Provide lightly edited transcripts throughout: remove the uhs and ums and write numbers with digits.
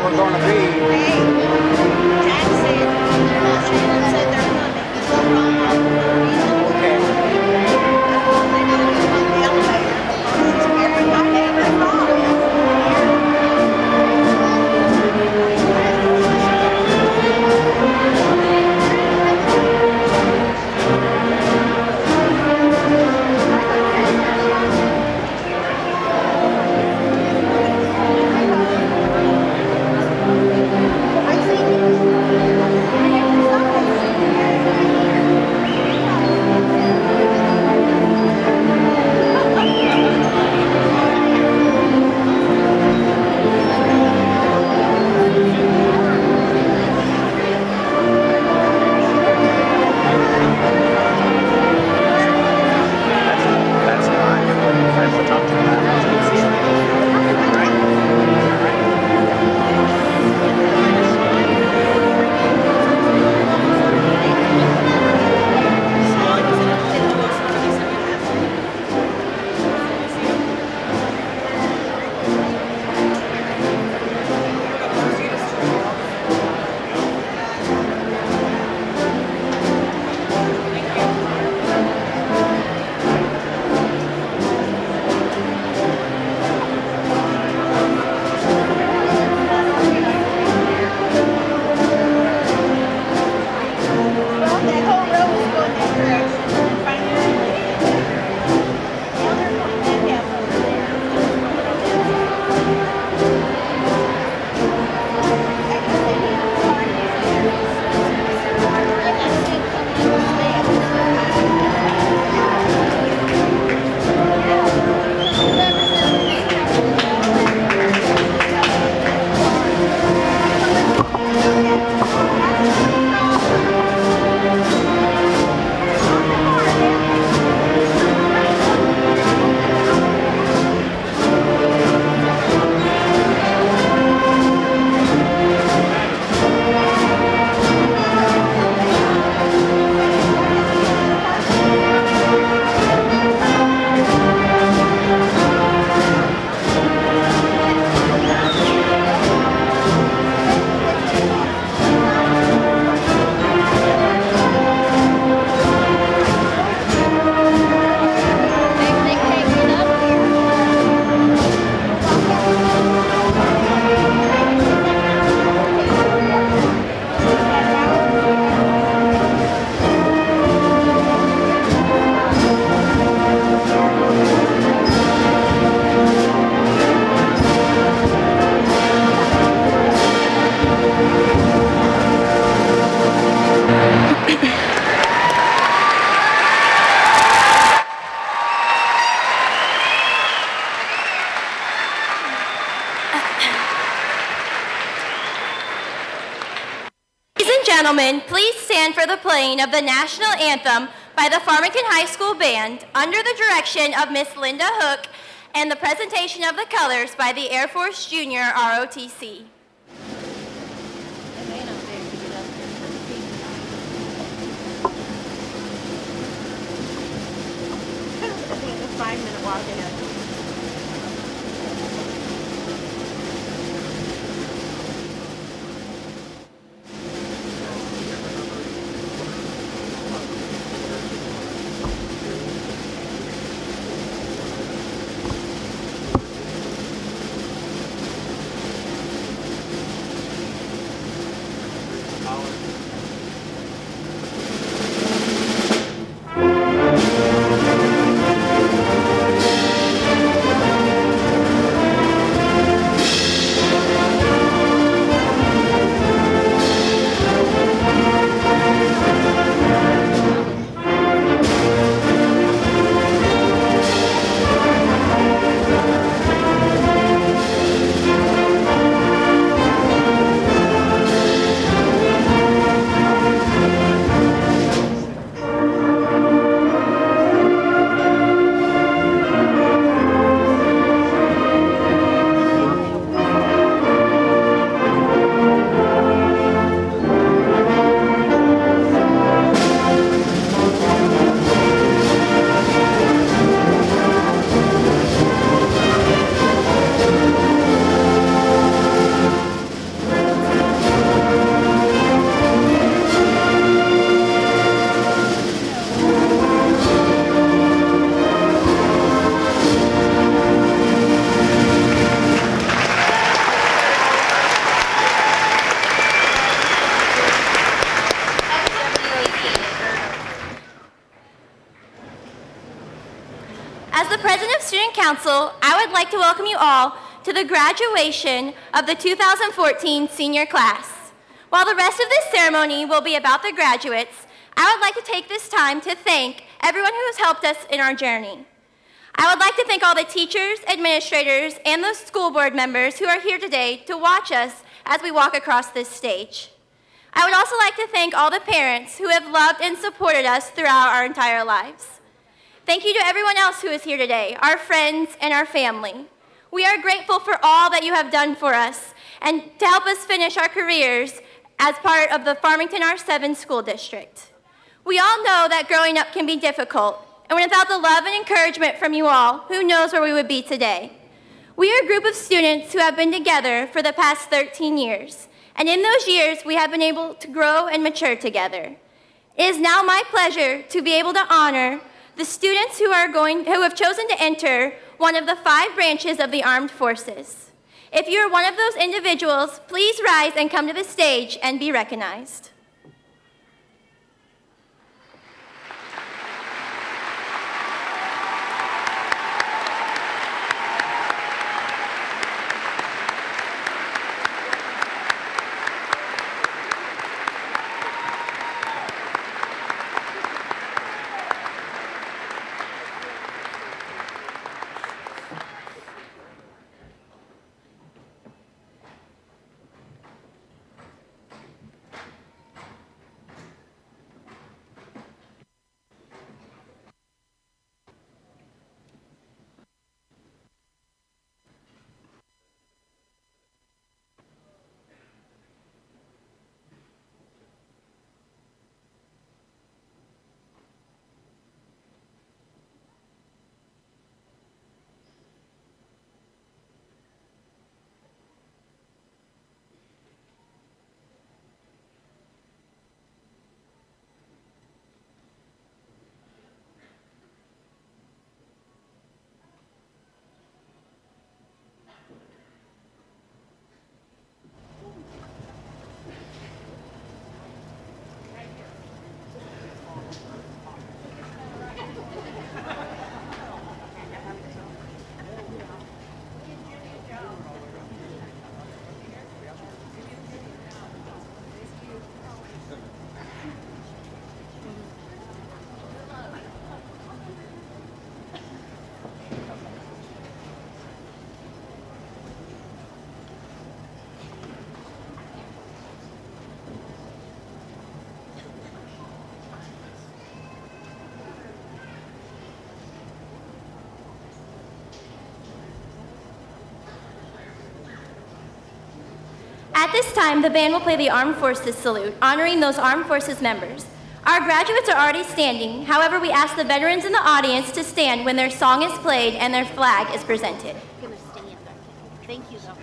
we're going to be. Jack said they're coming. Okay. They know to go on the elevator because everybody ain't wrong. Gentlemen, please stand for the playing of the National Anthem by the Farmington High School Band under the direction of Miss Linda Hook and the presentation of the colors by the Air Force Junior ROTC. As the President of Student Council, I would like to welcome you all to the graduation of the 2014 senior class. While the rest of this ceremony will be about the graduates, I would like to take this time to thank everyone who has helped us in our journey. I would like to thank all the teachers, administrators, and the school board members who are here today to watch us as we walk across this stage. I would also like to thank all the parents who have loved and supported us throughout our entire lives. Thank you to everyone else who is here today, our friends and our family. We are grateful for all that you have done for us and to help us finish our careers as part of the Farmington R7 school district. We all know that growing up can be difficult, and without the love and encouragement from you all, who knows where we would be today. We are a group of students who have been together for the past 13 years, and in those years, we have been able to grow and mature together. It is now my pleasure to be able to honor the students who have chosen to enter one of the 5 branches of the armed forces. If you are one of those individuals, please rise and come to the stage and be recognized. At this time, the band will play the Armed Forces Salute, honoring those Armed Forces members. Our graduates are already standing. However, we ask the veterans in the audience to stand when their song is played and their flag is presented. I'm gonna stand. Thank you, though.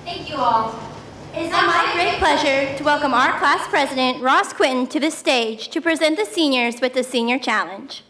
Thank you all. It is now my great pleasure to welcome our class president, Ross Quinton, to the stage to present the seniors with the Senior Challenge.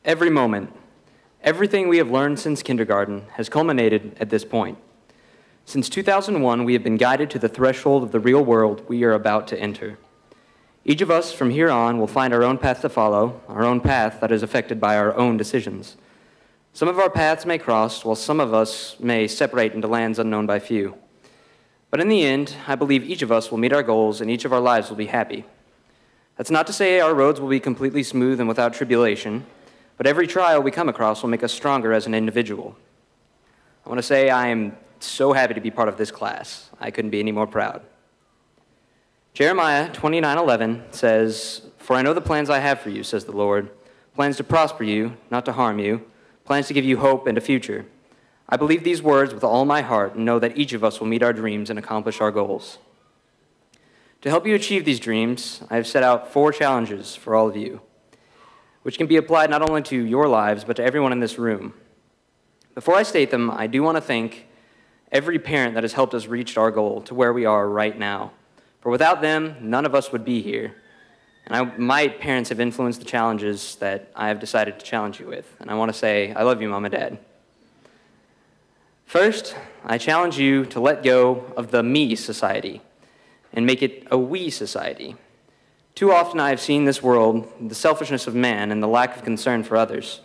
Every moment, everything we have learned since kindergarten has culminated at this point. Since 2001, we have been guided to the threshold of the real world we are about to enter. Each of us from here on will find our own path to follow, our own path that is affected by our own decisions. Some of our paths may cross, while some of us may separate into lands unknown by few. But in the end, I believe each of us will meet our goals and each of our lives will be happy. That's not to say our roads will be completely smooth and without tribulation, but every trial we come across will make us stronger as an individual. I want to say I am so happy to be part of this class. I couldn't be any more proud. Jeremiah 29:11 says, "For I know the plans I have for you, says the Lord, plans to prosper you, not to harm you, plans to give you hope and a future." I believe these words with all my heart and know that each of us will meet our dreams and accomplish our goals. To help you achieve these dreams, I have set out 4 challenges for all of you, which can be applied not only to your lives, but to everyone in this room. Before I state them, I do want to thank every parent that has helped us reach our goal to where we are right now. For without them, none of us would be here. And my parents have influenced the challenges that I have decided to challenge you with. And I want to say, I love you, Mom and Dad. First, I challenge you to let go of the me society and make it a we society. Too often I have seen this world, the selfishness of man, and the lack of concern for others.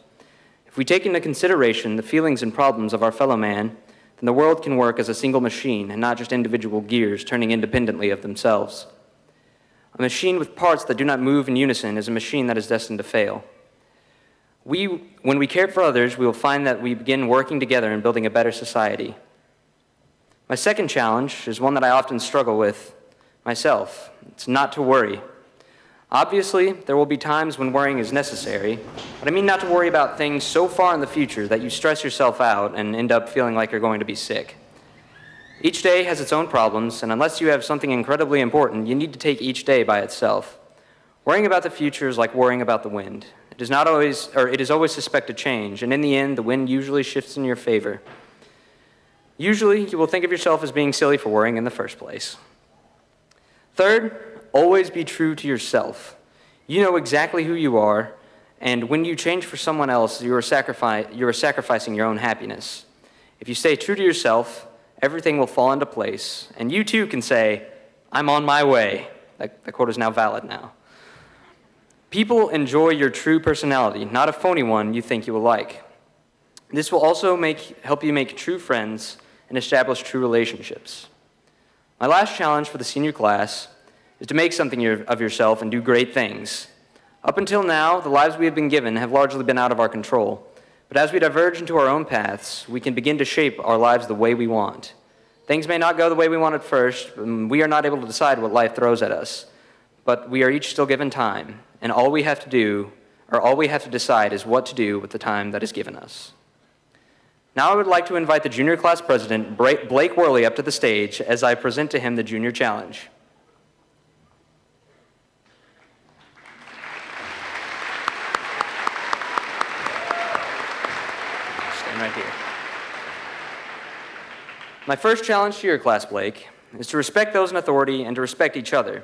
If we take into consideration the feelings and problems of our fellow man, then the world can work as a single machine and not just individual gears turning independently of themselves. A machine with parts that do not move in unison is a machine that is destined to fail. When we care for others, we will find that we begin working together and building a better society. My second challenge is one that I often struggle with myself. It's not to worry. Obviously, there will be times when worrying is necessary, but I mean not to worry about things so far in the future that you stress yourself out and end up feeling like you're going to be sick. Each day has its own problems, and unless you have something incredibly important, you need to take each day by itself. Worrying about the future is like worrying about the wind. It is always suspect to change, and in the end, the wind usually shifts in your favor. Usually, you will think of yourself as being silly for worrying in the first place. Third, always be true to yourself. You know exactly who you are, and when you change for someone else, you are sacrificing your own happiness. If you stay true to yourself, everything will fall into place, and you too can say, "I'm on my way." That quote is now valid now. People enjoy your true personality, not a phony one you think you will like. This will also help you make true friends and establish true relationships. My last challenge for the senior class is to make something of yourself and do great things. Up until now, the lives we have been given have largely been out of our control. But as we diverge into our own paths, we can begin to shape our lives the way we want. Things may not go the way we want at first, and we are not able to decide what life throws at us. But we are each still given time, and all we have to decide is what to do with the time that is given us. Now I would like to invite the junior class president, Blake Worley, up to the stage as I present to him the junior challenge. Stand right here. My first challenge to your class, Blake, is to respect those in authority and to respect each other.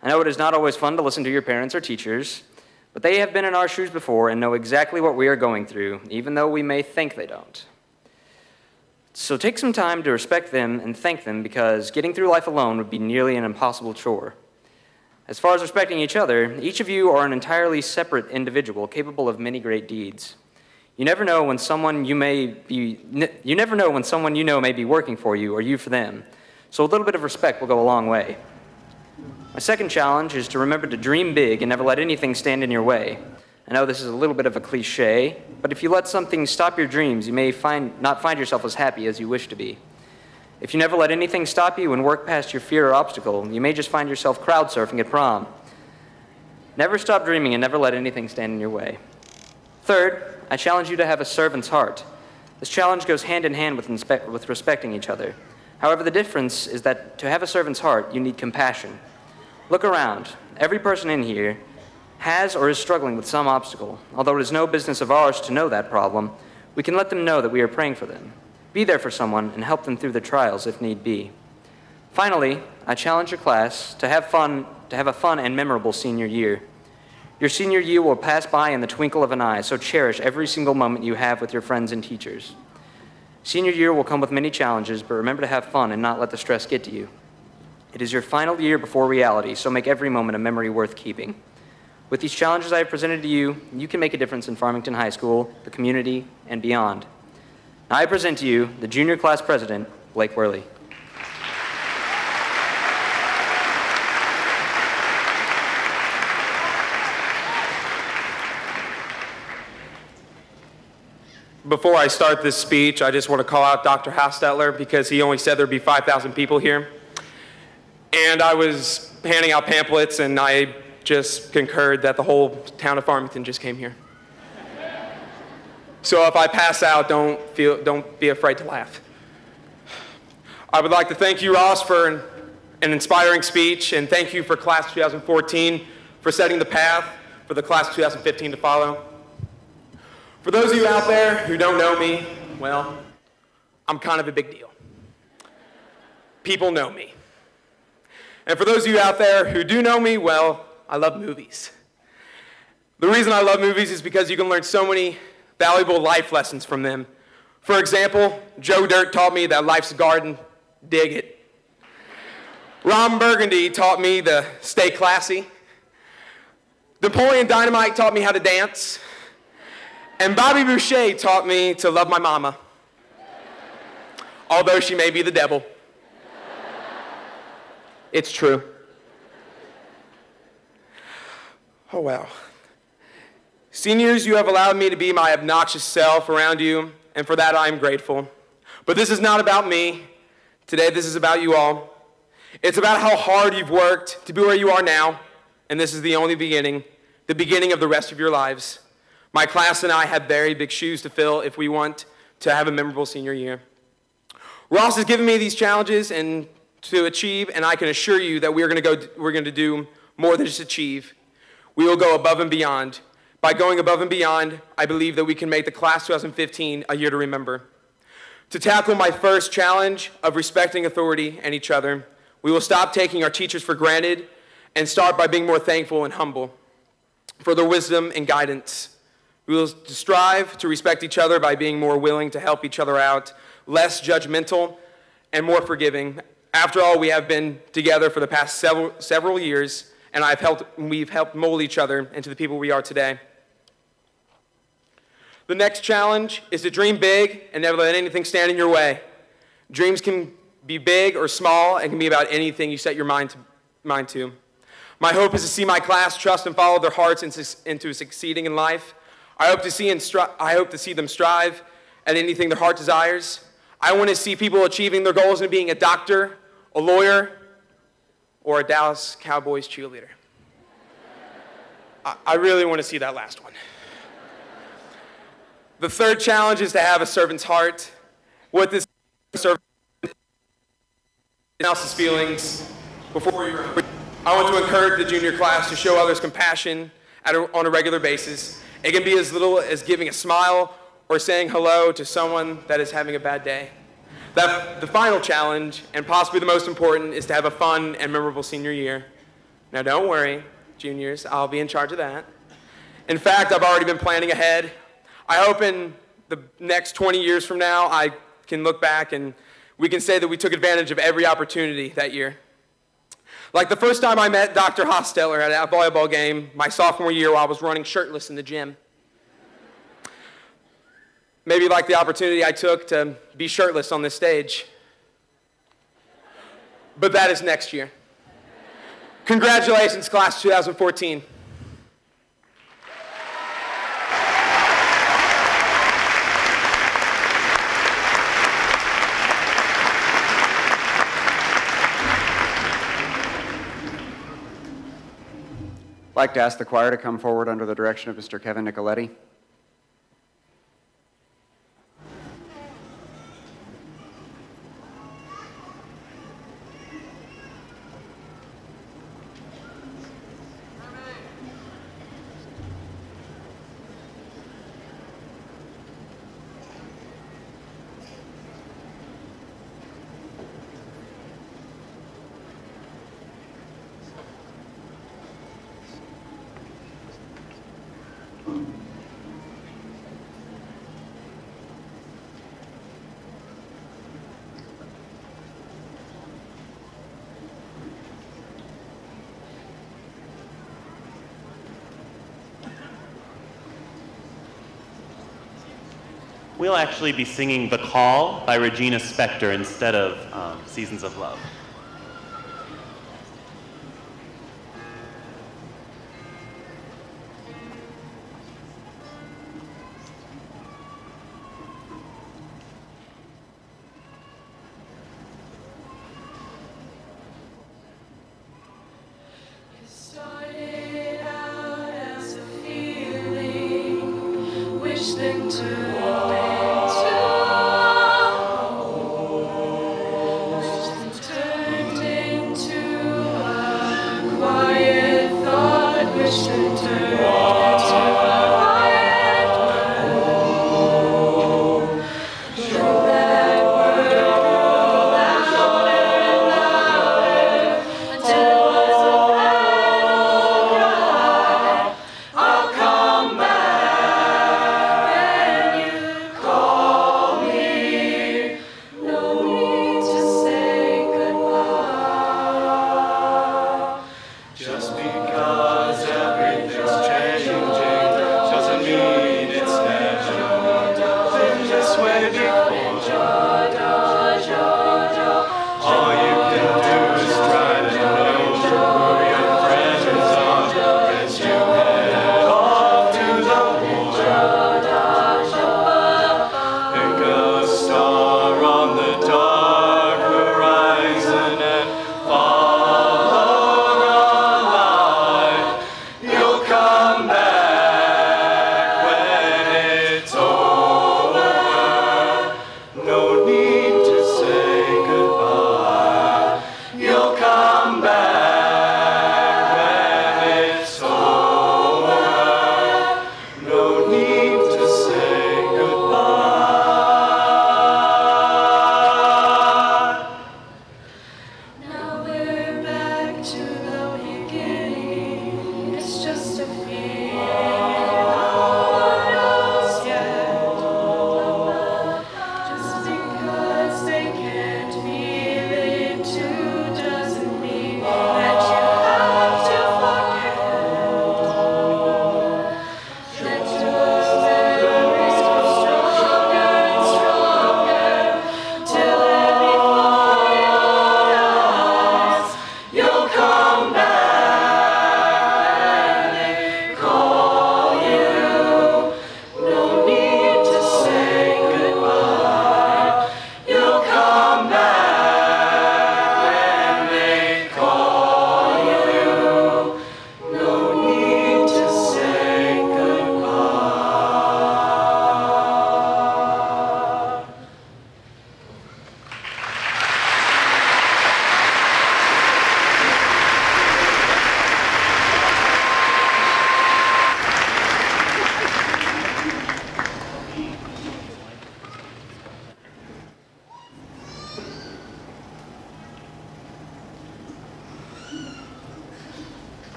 I know it is not always fun to listen to your parents or teachers, but they have been in our shoes before and know exactly what we are going through, even though we may think they don't. So take some time to respect them and thank them, because getting through life alone would be nearly an impossible chore. As far as respecting each other, each of you are an entirely separate individual capable of many great deeds. You never know when someone you know may be working for you or you for them. So a little bit of respect will go a long way. My second challenge is to remember to dream big and never let anything stand in your way. I know this is a little bit of a cliche, but if you let something stop your dreams, you may not find yourself as happy as you wish to be. If you never let anything stop you and work past your fear or obstacle, you may just find yourself crowd surfing at prom. Never stop dreaming and never let anything stand in your way. Third, I challenge you to have a servant's heart. This challenge goes hand in hand with respecting each other. However, the difference is that to have a servant's heart, you need compassion. Look around. Every person in here has or is struggling with some obstacle. Although it is no business of ours to know that problem, we can let them know that we are praying for them. Be there for someone and help them through their trials if need be. Finally, I challenge your class to have a fun and memorable senior year. Your senior year will pass by in the twinkle of an eye, so cherish every single moment you have with your friends and teachers. Senior year will come with many challenges, but remember to have fun and not let the stress get to you. It is your final year before reality, so make every moment a memory worth keeping. With these challenges I have presented to you, you can make a difference in Farmington High School, the community, and beyond. Now I present to you the junior class president, Blake Worley. Before I start this speech, I just want to call out Dr. Hostetler because he only said there'd be 5,000 people here. And I was handing out pamphlets and I just concurred that the whole town of Farmington just came here. So if I pass out, don't be afraid to laugh. I would like to thank you, Ross, for an inspiring speech, and thank you for class 2014 for setting the path for the class 2015 to follow. For those of you out there who don't know me, well, I'm kind of a big deal. People know me. And for those of you out there who do know me, well, I love movies. The reason I love movies is because you can learn so many valuable life lessons from them. For example, Joe Dirt taught me that life's a garden, dig it. Ron Burgundy taught me to stay classy. Napoleon Dynamite taught me how to dance. And Bobby Boucher taught me to love my mama, although she may be the devil. It's true. Oh, wow. Seniors, you have allowed me to be my obnoxious self around you, and for that I am grateful. But this is not about me. Today, this is about you all. It's about how hard you've worked to be where you are now, and this is the only beginning, the beginning of the rest of your lives. My class and I have very big shoes to fill if we want to have a memorable senior year. Ross has given me these challenges and to achieve, and I can assure you that we're going to do more than just achieve. We will go above and beyond. By going above and beyond, I believe that we can make the class 2015 a year to remember. To tackle my first challenge of respecting authority and each other, we will stop taking our teachers for granted and start by being more thankful and humble for their wisdom and guidance. We will strive to respect each other by being more willing to help each other out, less judgmental, and more forgiving. After all, we have been together for the past several years, and we've helped mold each other into the people we are today. The next challenge is to dream big and never let anything stand in your way. Dreams can be big or small and can be about anything you set your mind to. My hope is to see my class trust and follow their hearts into succeeding in life. I hope to see them strive at anything their heart desires. I want to see people achieving their goals in being a doctor, a lawyer, or a Dallas Cowboys cheerleader. I really want to see that last one. The third challenge is to have a servant's heart. What this servant else's feelings before you. I want to encourage the junior class to show others compassion on a regular basis. It can be as little as giving a smile or saying hello to someone that is having a bad day. The final challenge, and possibly the most important, is to have a fun and memorable senior year. Now don't worry, juniors, I'll be in charge of that. In fact, I've already been planning ahead. I hope in the next 20 years from now, I can look back and we can say that we took advantage of every opportunity that year. Like the first time I met Dr. Hostetler at a volleyball game my sophomore year while I was running shirtless in the gym. Maybe like the opportunity I took to be shirtless on this stage. But that is next year. Congratulations, class of 2014. I'd like to ask the choir to come forward under the direction of Mr. Kevin Nicoletti. We'll actually be singing The Call by Regina Spektor instead of Seasons of Love. I'll come back.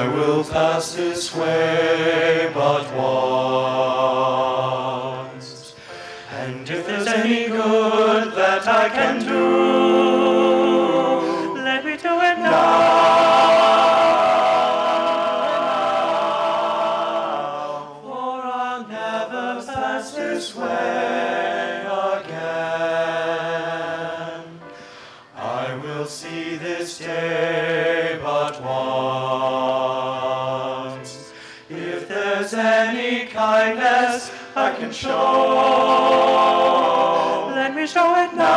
I will pass this way but once. And if there's any good that I can do, let me do it now. For I'll never pass this way again. I will see this day but once. If there's any kindness I can show, let me show it now.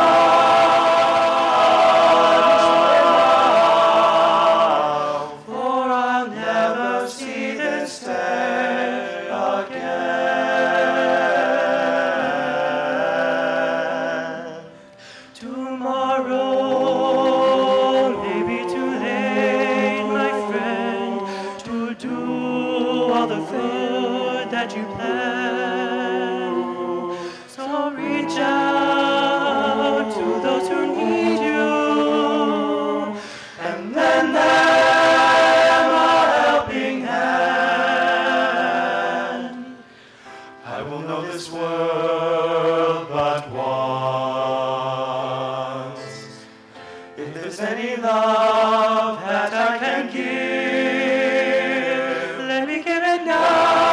For I'll never see this day again. Tomorrow may be too late, my friend, to do all the good that you plan. So reach out to those who need you and lend them a helping hand. I will know this world but once. If there's any love that I can give, let me give it now.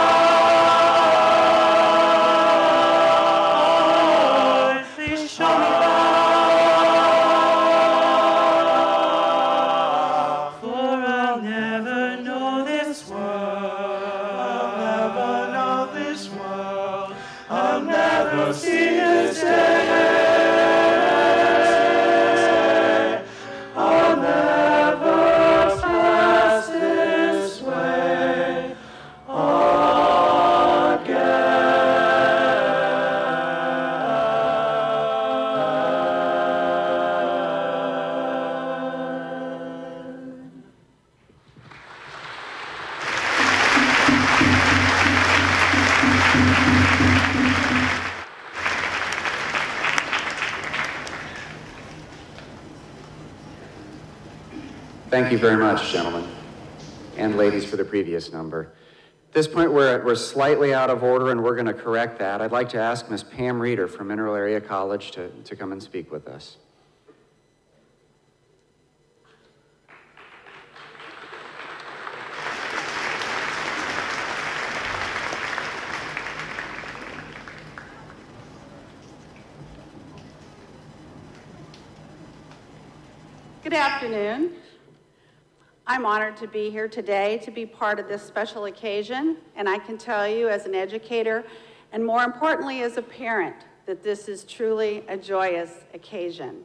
Please show me now. For I'll never know this world. I'll never know this world. I'll never see this day. I'll never pass this way again. Thank you very much, gentlemen and ladies, for the previous number. At this point, we're slightly out of order, and we're going to correct that. I'd like to ask Miss Pam Reeder from Mineral Area College to come and speak with us. Good afternoon. I'm honored to be here today to be part of this special occasion, and I can tell you as an educator, and more importantly as a parent, that this is truly a joyous occasion.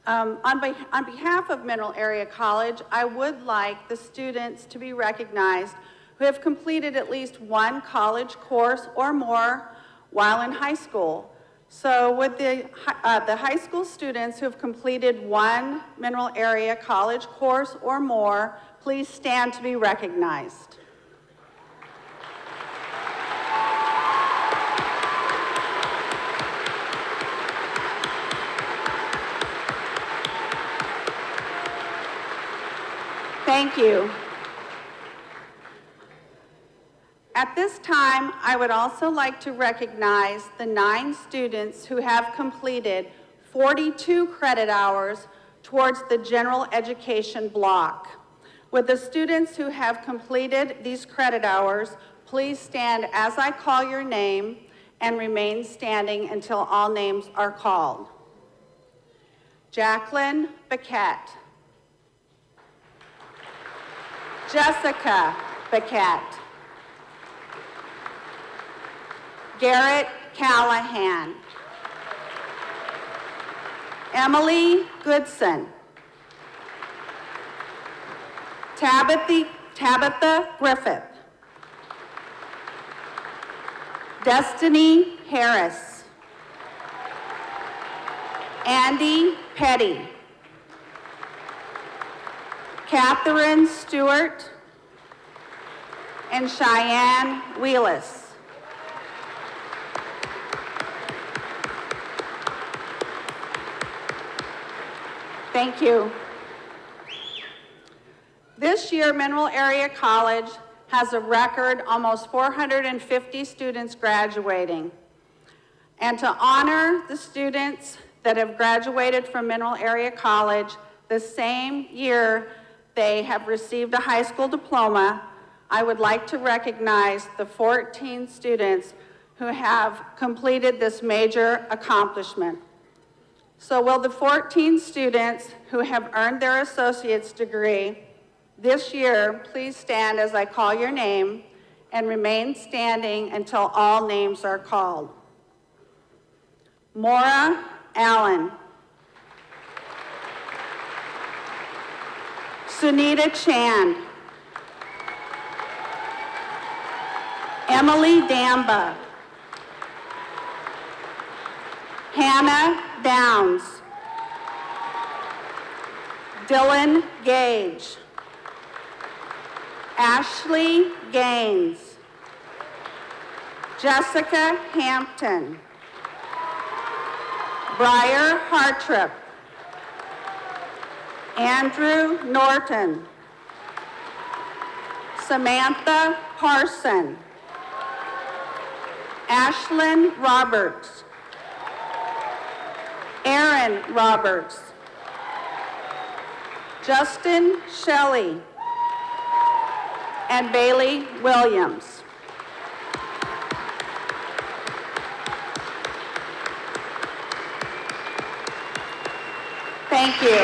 On behalf of Mineral Area College, I would like the students to be recognized who have completed at least one college course or more while in high school. So would the high school students who have completed one Mineral Area College course or more, please stand to be recognized. Thank you. At this time, I would also like to recognize the 9 students who have completed 42 credit hours towards the general education block. Would the students who have completed these credit hours please stand as I call your name and remain standing until all names are called. Jacqueline Paquette. Jessica Paquette. Garrett Callahan. Emily Goodson. Tabitha Griffith. Destiny Harris. Andy Petty. Catherine Stewart. And Cheyenne Wheelis. Thank you. This year, Mineral Area College has a record almost 450 students graduating. And to honor the students that have graduated from Mineral Area College the same year they have received a high school diploma, I would like to recognize the 14 students who have completed this major accomplishment. So will the 14 students who have earned their associate's degree this year please stand as I call your name and remain standing until all names are called. Maura Allen. Sunita Chand. Emily Damba. Hannah Downs. Dylan Gage. Ashley Gaines. Jessica Hampton. Briar Hartrip. Andrew Norton. Samantha Parson. Ashlyn Roberts. Aaron Roberts. Justin Shelley. And Bailey Williams. Thank you.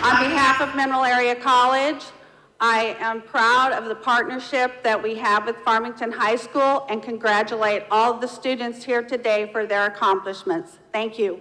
On behalf of Mineral Area College, I am proud of the partnership that we have with Farmington High School and congratulate all of the students here today for their accomplishments. Thank you.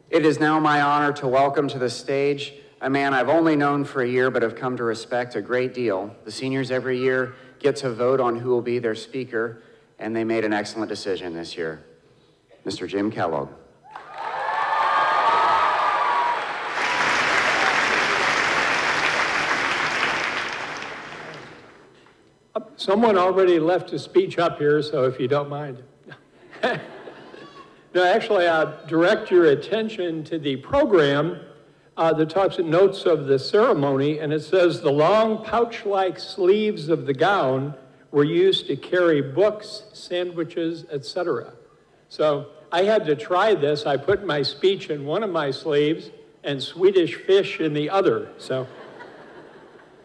It is now my honor to welcome to the stage a man I've only known for a year but have come to respect a great deal. The seniors every year get to vote on who will be their speaker, and they made an excellent decision this year. Mr. Jim Kellogg. Someone already left a speech up here, so if you don't mind. No, actually, direct your attention to the program that talks in notes of the ceremony, and it says the long pouch-like sleeves of the gown were used to carry books, sandwiches, etc. So I had to try this. I put my speech in one of my sleeves and Swedish fish in the other. So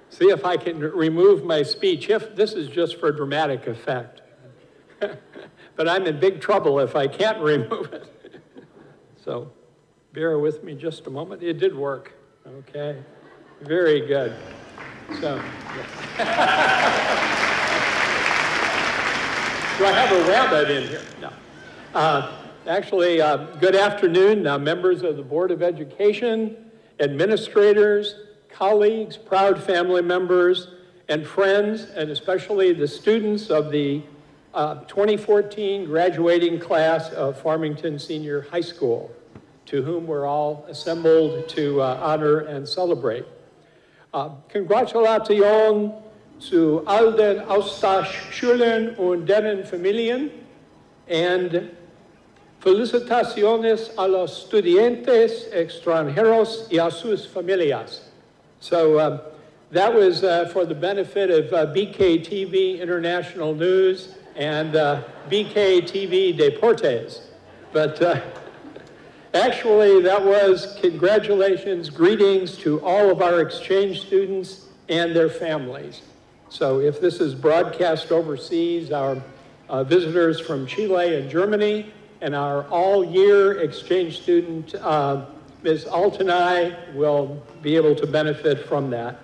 see if I can remove my speech. If this is just for dramatic effect. But I'm in big trouble if I can't remove it. So bear with me just a moment. It did work. Okay. Very good. So do I have a rabbit in here? No. Actually, good afternoon, members of the Board of Education, administrators, colleagues, proud family members, and friends, and especially the students of the 2014 graduating class of Farmington Senior High School, to whom we're all assembled to honor and celebrate. Congratulations zu all den Austauschschülern und deren Familien, and felicitaciones a los estudiantes extranjeros y a sus familias. So that was for the benefit of BKTV International News and BKTV Deportes. But actually, that was congratulations, greetings to all of our exchange students and their families. So if this is broadcast overseas, our visitors from Chile and Germany, and our all-year exchange student, Ms. Altenay, will be able to benefit from that.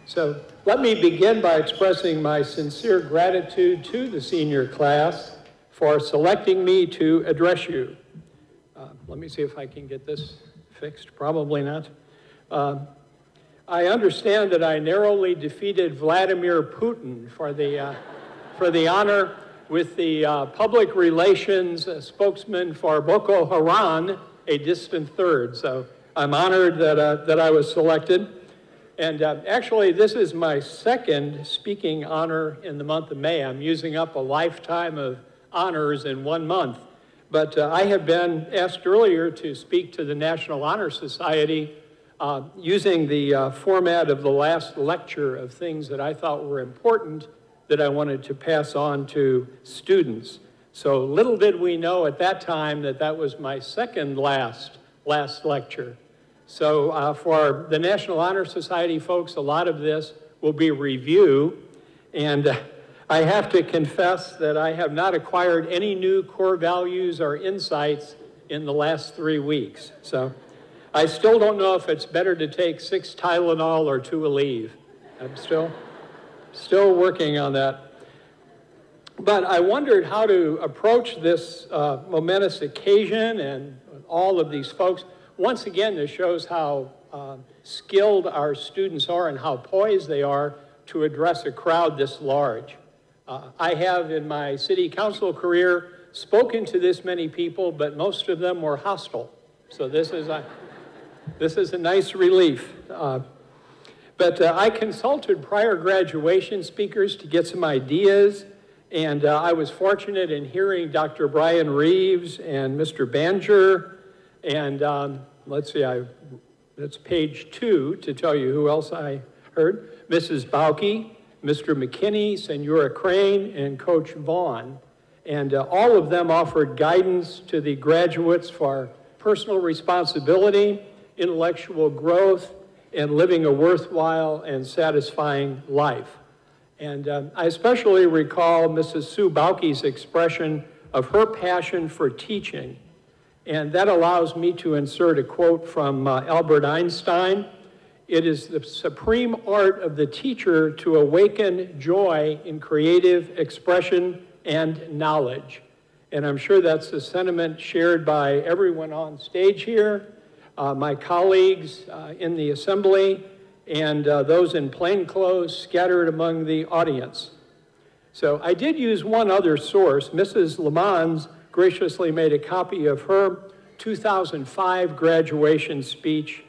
So let me begin by expressing my sincere gratitude to the senior class for selecting me to address you. Let me see if I can get this fixed. Probably not. I understand that I narrowly defeated Vladimir Putin for the honor with the public relations spokesman for Boko Haram, a distant third. So I'm honored that I was selected. And actually, this is my second speaking honor in the month of May. I'm using up a lifetime honors in 1 month. But I have been asked earlier to speak to the National Honor Society using the format of the last lecture of things that I thought were important that I wanted to pass on to students. So little did we know at that time that that was my second last lecture. So for the National Honor Society folks, a lot of this will be review. And I have to confess that I have not acquired any new core values or insights in the last 3 weeks. So I still don't know if it's better to take 6 Tylenol or 2 Aleve. I'm still working on that. But I wondered how to approach this momentous occasion and all of these folks. Once again, this shows how skilled our students are and how poised they are to address a crowd this large. I have, in my city council career, spoken to this many people, but most of them were hostile. So this is a nice relief. But I consulted prior graduation speakers to get some ideas, and I was fortunate in hearing Dr. Brian Reeves and Mr. Banger, and let's see, that's page 2 to tell you who else I heard. Mrs. Bauke, Mr. McKinney, Senora Crane, and Coach Vaughn. And all of them offered guidance to the graduates for personal responsibility, intellectual growth, and living a worthwhile and satisfying life. And I especially recall Mrs. Sue Bauke's expression of her passion for teaching. And that allows me to insert a quote from Albert Einstein. It is the supreme art of the teacher to awaken joy in creative expression and knowledge. And I'm sure that's the sentiment shared by everyone on stage here, my colleagues in the assembly, and those in plain clothes scattered among the audience. So I did use one other source. Mrs. Lamons graciously made a copy of her 2005 graduation speech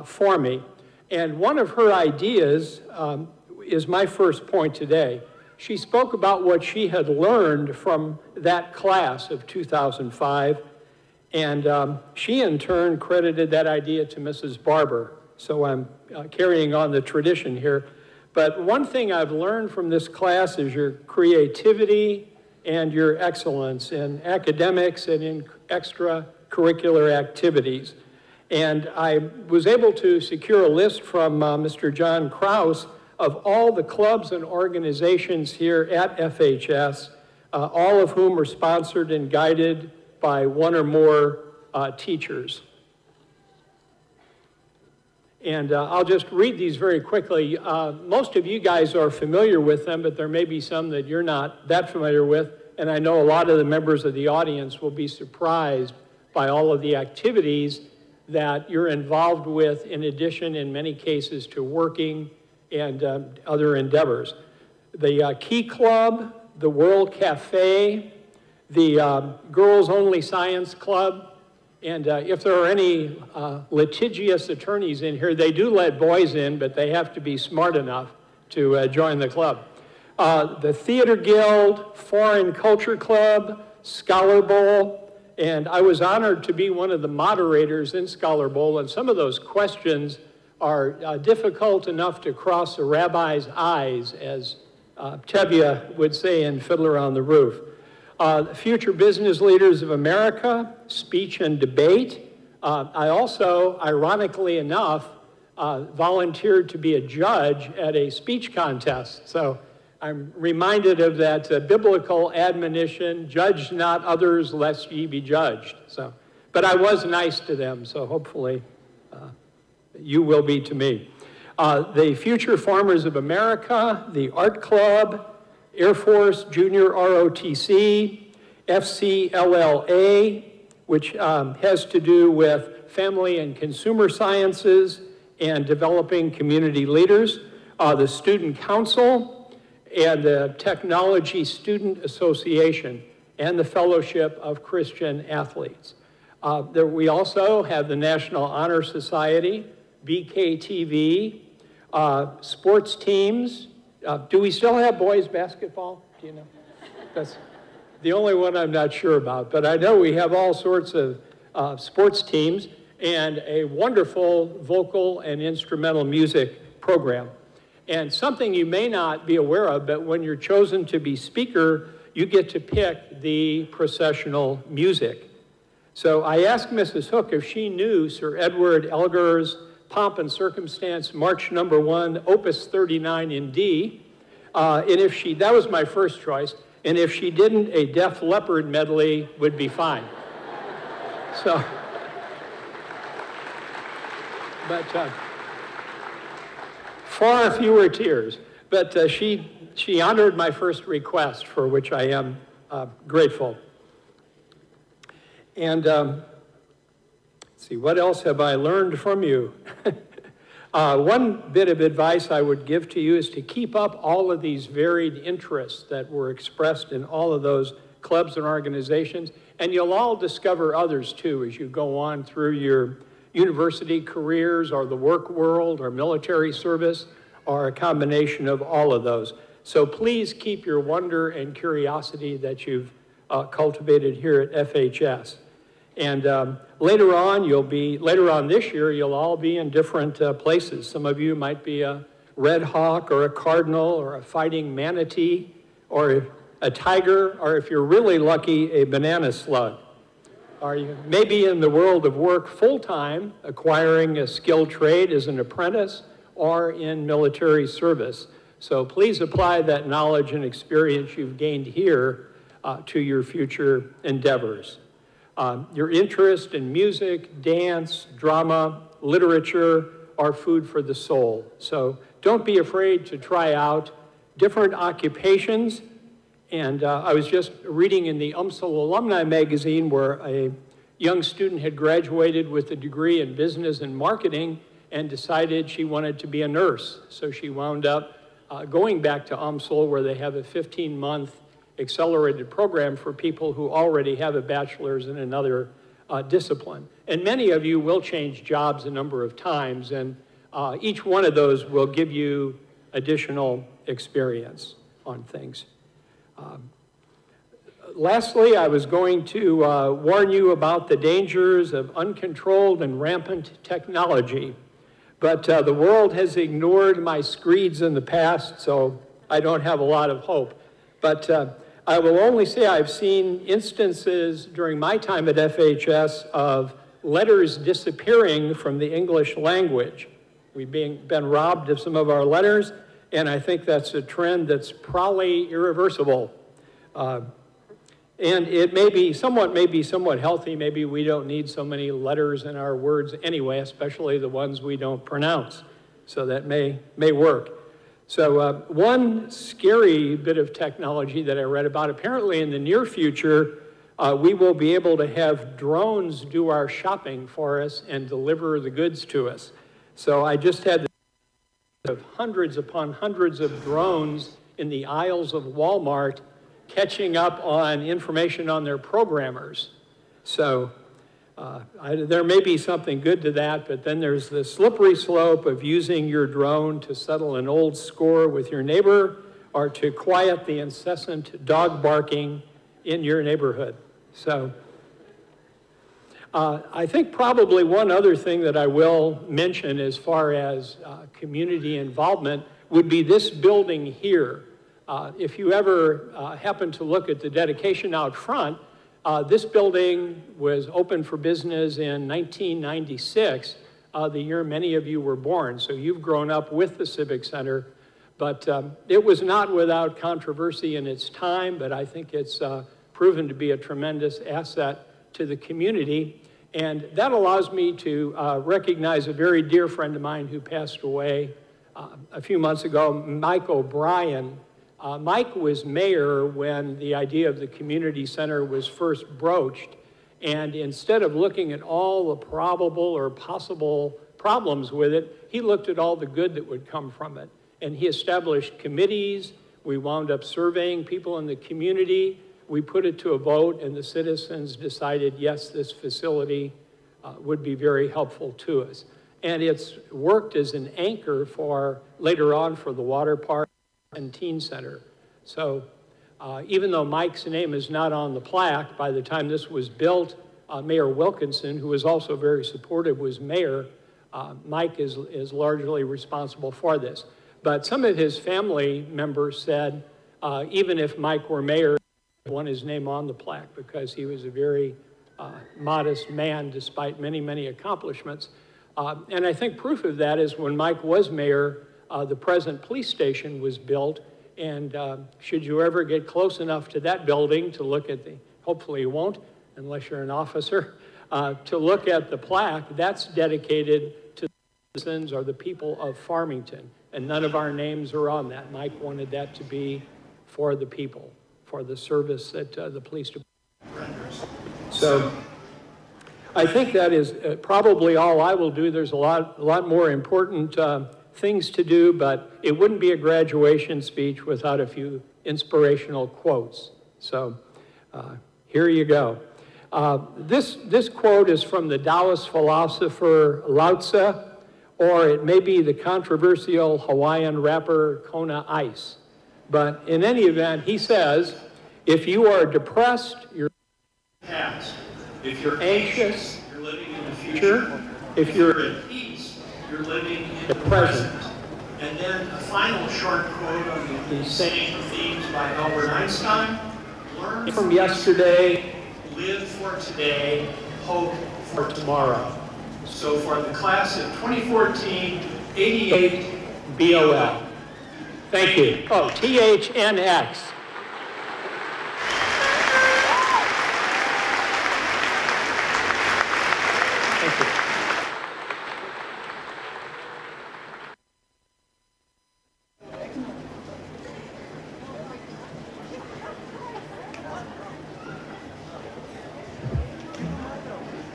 for me. And one of her ideas is my first point today. She spoke about what she had learned from that class of 2005, and she in turn credited that idea to Mrs. Barber. So I'm carrying on the tradition here. But one thing I've learned from this class is your creativity and your excellence in academics and in extracurricular activities. And I was able to secure a list from Mr. John Krause of all the clubs and organizations here at FHS, all of whom are sponsored and guided by one or more teachers. And I'll just read these very quickly. Most of you guys are familiar with them, but there may be some that you're not that familiar with. And I know a lot of the members of the audience will be surprised by all of the activities that you're involved with, in addition, in many cases, to working and other endeavors. The Key Club, the World Cafe, the Girls Only Science Club, and if there are any litigious attorneys in here, they do let boys in, but they have to be smart enough to join the club. The Theater Guild, Foreign Culture Club, Scholar Bowl, and I was honored to be one of the moderators in Scholar Bowl, and some of those questions are difficult enough to cross a rabbi's eyes, as Tevye would say in Fiddler on the Roof. Future Business Leaders of America, Speech and Debate. I also, ironically enough, volunteered to be a judge at a speech contest. So I'm reminded of that biblical admonition, judge not others lest ye be judged. So, but I was nice to them, so hopefully you will be to me. The Future Farmers of America, the Art Club, Air Force Junior ROTC, FCLLA, which has to do with family and consumer sciences and developing community leaders, the Student Council, and the Technology Student Association, and the Fellowship of Christian Athletes. We also have the National Honor Society, BKTV, sports teams. Do we still have boys basketball? Do you know? the only one I'm not sure about. But I know we have all sorts of sports teams and a wonderful vocal and instrumental music program. And something you may not be aware of, but when you're chosen to be speaker, you get to pick the processional music. So I asked Mrs. Hook if she knew Sir Edward Elgar's Pomp and Circumstance, March No. 1, Opus 39 in D. And if she, that was my first choice, and if she didn't, a Def Leppard medley would be fine. So, but far fewer tears. But she honored my first request, for which I am grateful. And let's see, what else have I learned from you? One bit of advice I would give to you is to keep up all of these varied interests that were expressed in all of those clubs and organizations, and you'll all discover others too as you go on through your university careers or the work world or military service or a combination of all of those. So please keep your wonder and curiosity that you've cultivated here at FHS. And later on this year, you'll all be in different places. Some of you might be a red hawk or a cardinal or a fighting manatee or a tiger, or if you're really lucky, a banana slug. Or you may be in the world of work full-time, acquiring a skilled trade as an apprentice or in military service. So please apply that knowledge and experience you've gained here to your future endeavors. Your interest in music, dance, drama, literature are food for the soul. So don't be afraid to try out different occupations. And I was just reading in the UMSL Alumni magazine where a young student had graduated with a degree in business and marketing and decided she wanted to be a nurse. So she wound up going back to UMSL, where they have a 15-month accelerated program for people who already have a bachelor's in another discipline. And many of you will change jobs a number of times, and each one of those will give you additional experience on things. Lastly, I was going to warn you about the dangers of uncontrolled and rampant technology. But the world has ignored my screeds in the past, so I don't have a lot of hope. But I will only say I've seen instances during my time at FHS of letters disappearing from the English language. We've been robbed of some of our letters, and I think that's a trend that's probably irreversible. And it may be somewhat healthy. Maybe we don't need so many letters in our words anyway, especially the ones we don't pronounce. So that may work. So one scary bit of technology that I read about, apparently in the near future, we will be able to have drones do our shopping for us and deliver the goods to us. So I just had of hundreds upon hundreds of drones in the aisles of Walmart catching up on information on their programmers. So there may be something good to that, but then there's the slippery slope of using your drone to settle an old score with your neighbor or to quiet the incessant dog barking in your neighborhood. So I think probably one other thing that I will mention as far as community involvement would be this building here. If you ever happen to look at the dedication out front, this building was open for business in 1996, the year many of you were born. So you've grown up with the Civic Center, but it was not without controversy in its time, but I think it's proven to be a tremendous asset to the community. And that allows me to recognize a very dear friend of mine who passed away a few months ago, Mike O'Brien. Mike was mayor when the idea of the community center was first broached, and instead of looking at all the probable or possible problems with it, he looked at all the good that would come from it. And he established committees. We wound up surveying people in the community. We put it to a vote, and the citizens decided, yes, this facility would be very helpful to us. And it's worked as an anchor for later on for the water park and teen center. So Even though Mike's name is not on the plaque, by the time this was built, Mayor Wilkinson, who was also very supportive, was mayor. Mike is largely responsible for this. But some of his family members said, even if Mike were mayor, he want his name on the plaque because he was a very modest man despite many, many accomplishments. And I think proof of that is when Mike was mayor, the present police station was built. And should you ever get close enough to that building to look at hopefully you won't, unless you're an officer, to look at the plaque, that's dedicated to the citizens or the people of Farmington. And none of our names are on that. Mike wanted that to be for the people, for the service that the police department renders. So I think that is probably all I will do. There's a lot more important things to do, but it wouldn't be a graduation speech without a few inspirational quotes. So here you go. This quote is from the Taoist philosopher Lao Tzu, or it may be the controversial Hawaiian rapper Kona Ice. But in any event, he says, if you are depressed, you're in the past. If you're anxious, you're living in the future. If you're at peace, you're living in the present. And then a final short quote on these same themes by Albert Einstein. Learn from yesterday, live for today, hope for tomorrow. So for the class of 2014, 88 BOL. Thank you. Oh, THNX. Thank you.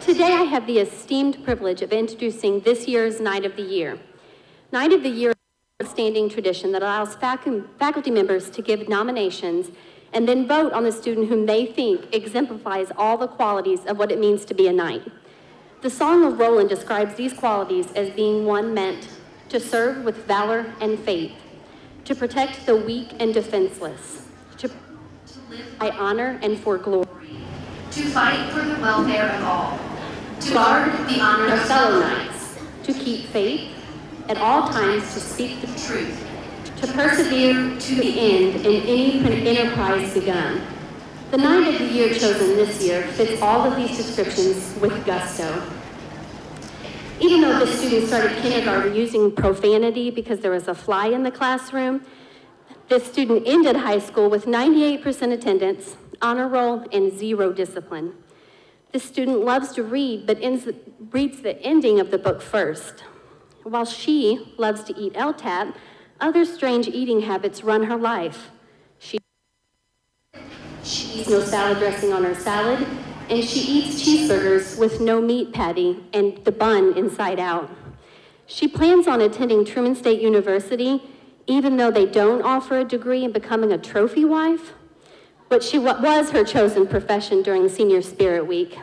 Today I have the esteemed privilege of introducing this year's Knight of the Year. Knight of the Year is a standing tradition that allows faculty members to give nominations and then vote on the student whom they think exemplifies all the qualities of what it means to be a knight. The Song of Roland describes these qualities as being one meant to serve with valor and faith, to protect the weak and defenseless, to live by honor and for glory, to fight for the welfare of all, to guard the honor of fellow knights, to keep faith at all times, to speak the truth, to persevere to the end in any enterprise begun. The Knight of the Year chosen this year fits all of these descriptions with gusto. Even though this student started kindergarten using profanity because there was a fly in the classroom, this student ended high school with 98% attendance, honor roll, and 0 discipline. This student loves to read, but reads the ending of the book first. While she loves to eat LTAP, other strange eating habits run her life. She eats no salad dressing on her salad, and she eats cheeseburgers with no meat patty and the bun inside out. She plans on attending Truman State University, even though they don't offer a degree in becoming a trophy wife. But what was her chosen profession during Senior Spirit Week.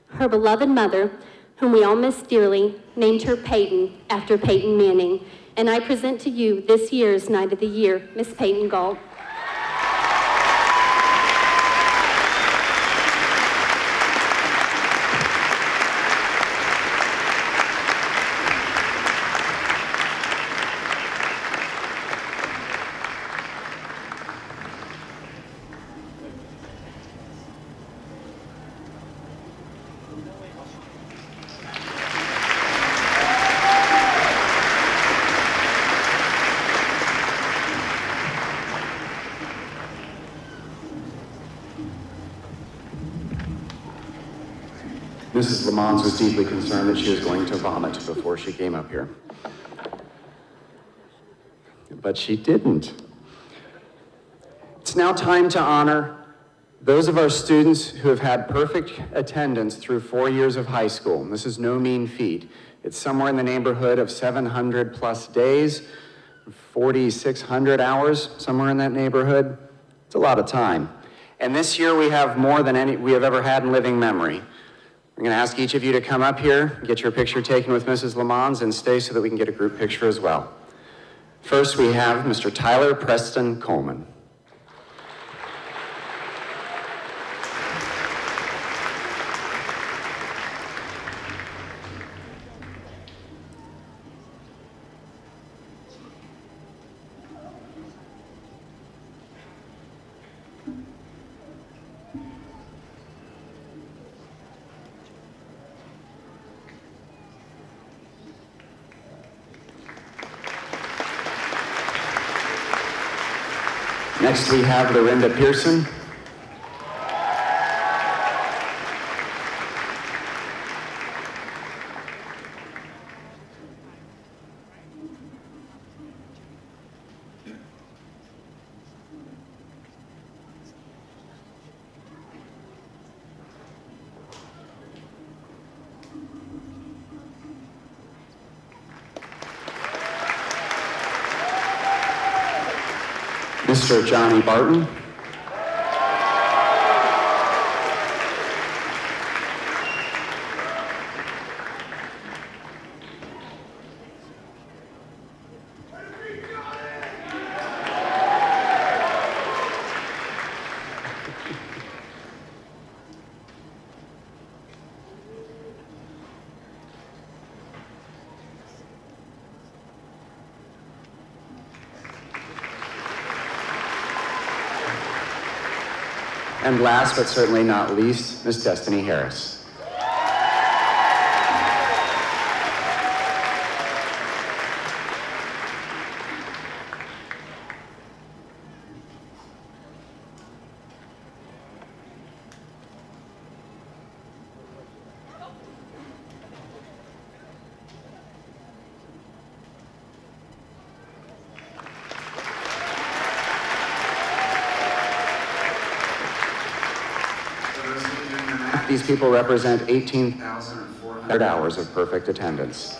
Her beloved mother, whom we all miss dearly, named her Peyton after Peyton Manning. And I present to you this year's Knight of the Year, Miss Peyton Galt. Mrs. Lamont was deeply concerned that she was going to vomit before she came up here. But she didn't. It's now time to honor those of our students who have had perfect attendance through 4 years of high school. And this is no mean feat. It's somewhere in the neighborhood of 700 plus days, 4,600 hours, somewhere in that neighborhood. It's a lot of time. And this year we have more than we have ever had in living memory. I'm going to ask each of you to come up here, get your picture taken with Mrs. Lamons, and stay so that we can get a group picture as well. First, we have Mr. Tyler Preston Coleman. Next we have Lorinda Pearson. Mr. Johnny Barton. And last but certainly not least, Miss Destiny Harris. These people represent 18,400 hours of perfect attendance.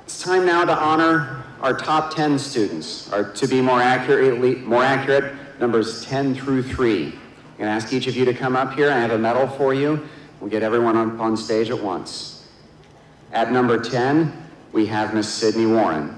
It's time now to honor our top 10 students, or to be more accurate, numbers 10 through 3. I'm gonna ask each of you to come up here. I have a medal for you. We'll get everyone up on stage at once. At number 10, we have Miss Sydney Warren.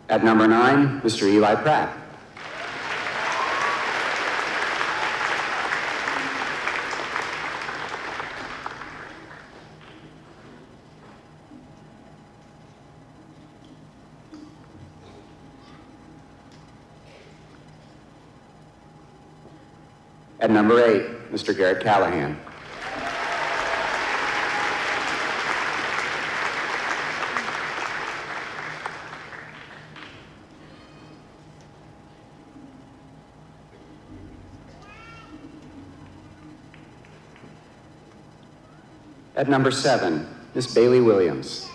At number 9, Mr. Eli Pratt. At number 8, Mr. Garrett Callahan. At number 7, Miss Bailey Williams.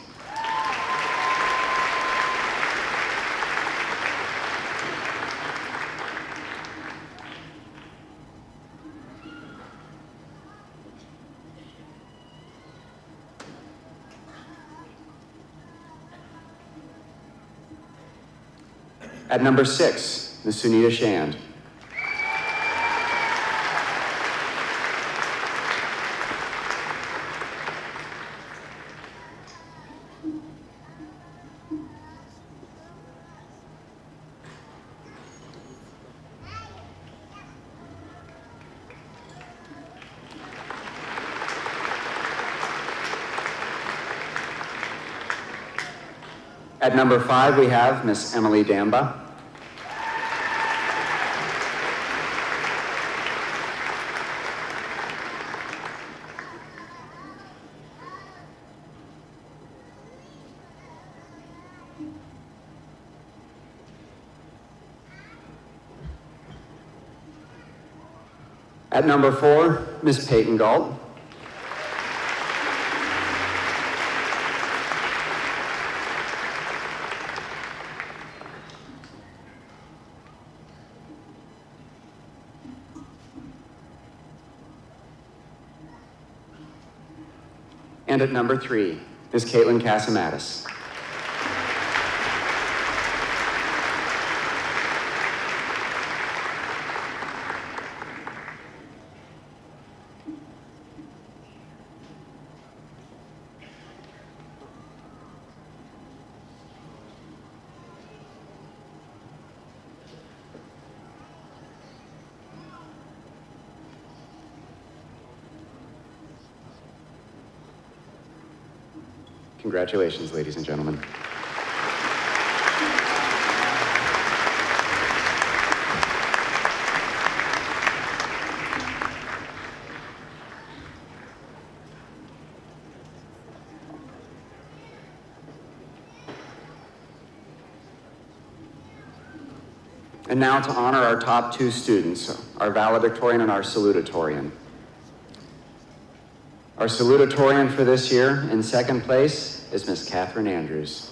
At number 6, Miss Sunita Shand. At number 5, we have Miss Emily Damba. At number 4, Miss Peyton Galt. And at number 3, Miss Caitlin Casamatis. Congratulations, ladies and gentlemen. And now to honor our top two students, our valedictorian and our salutatorian. Our salutatorian for this year, in second place, is Miss Catherine Andrews.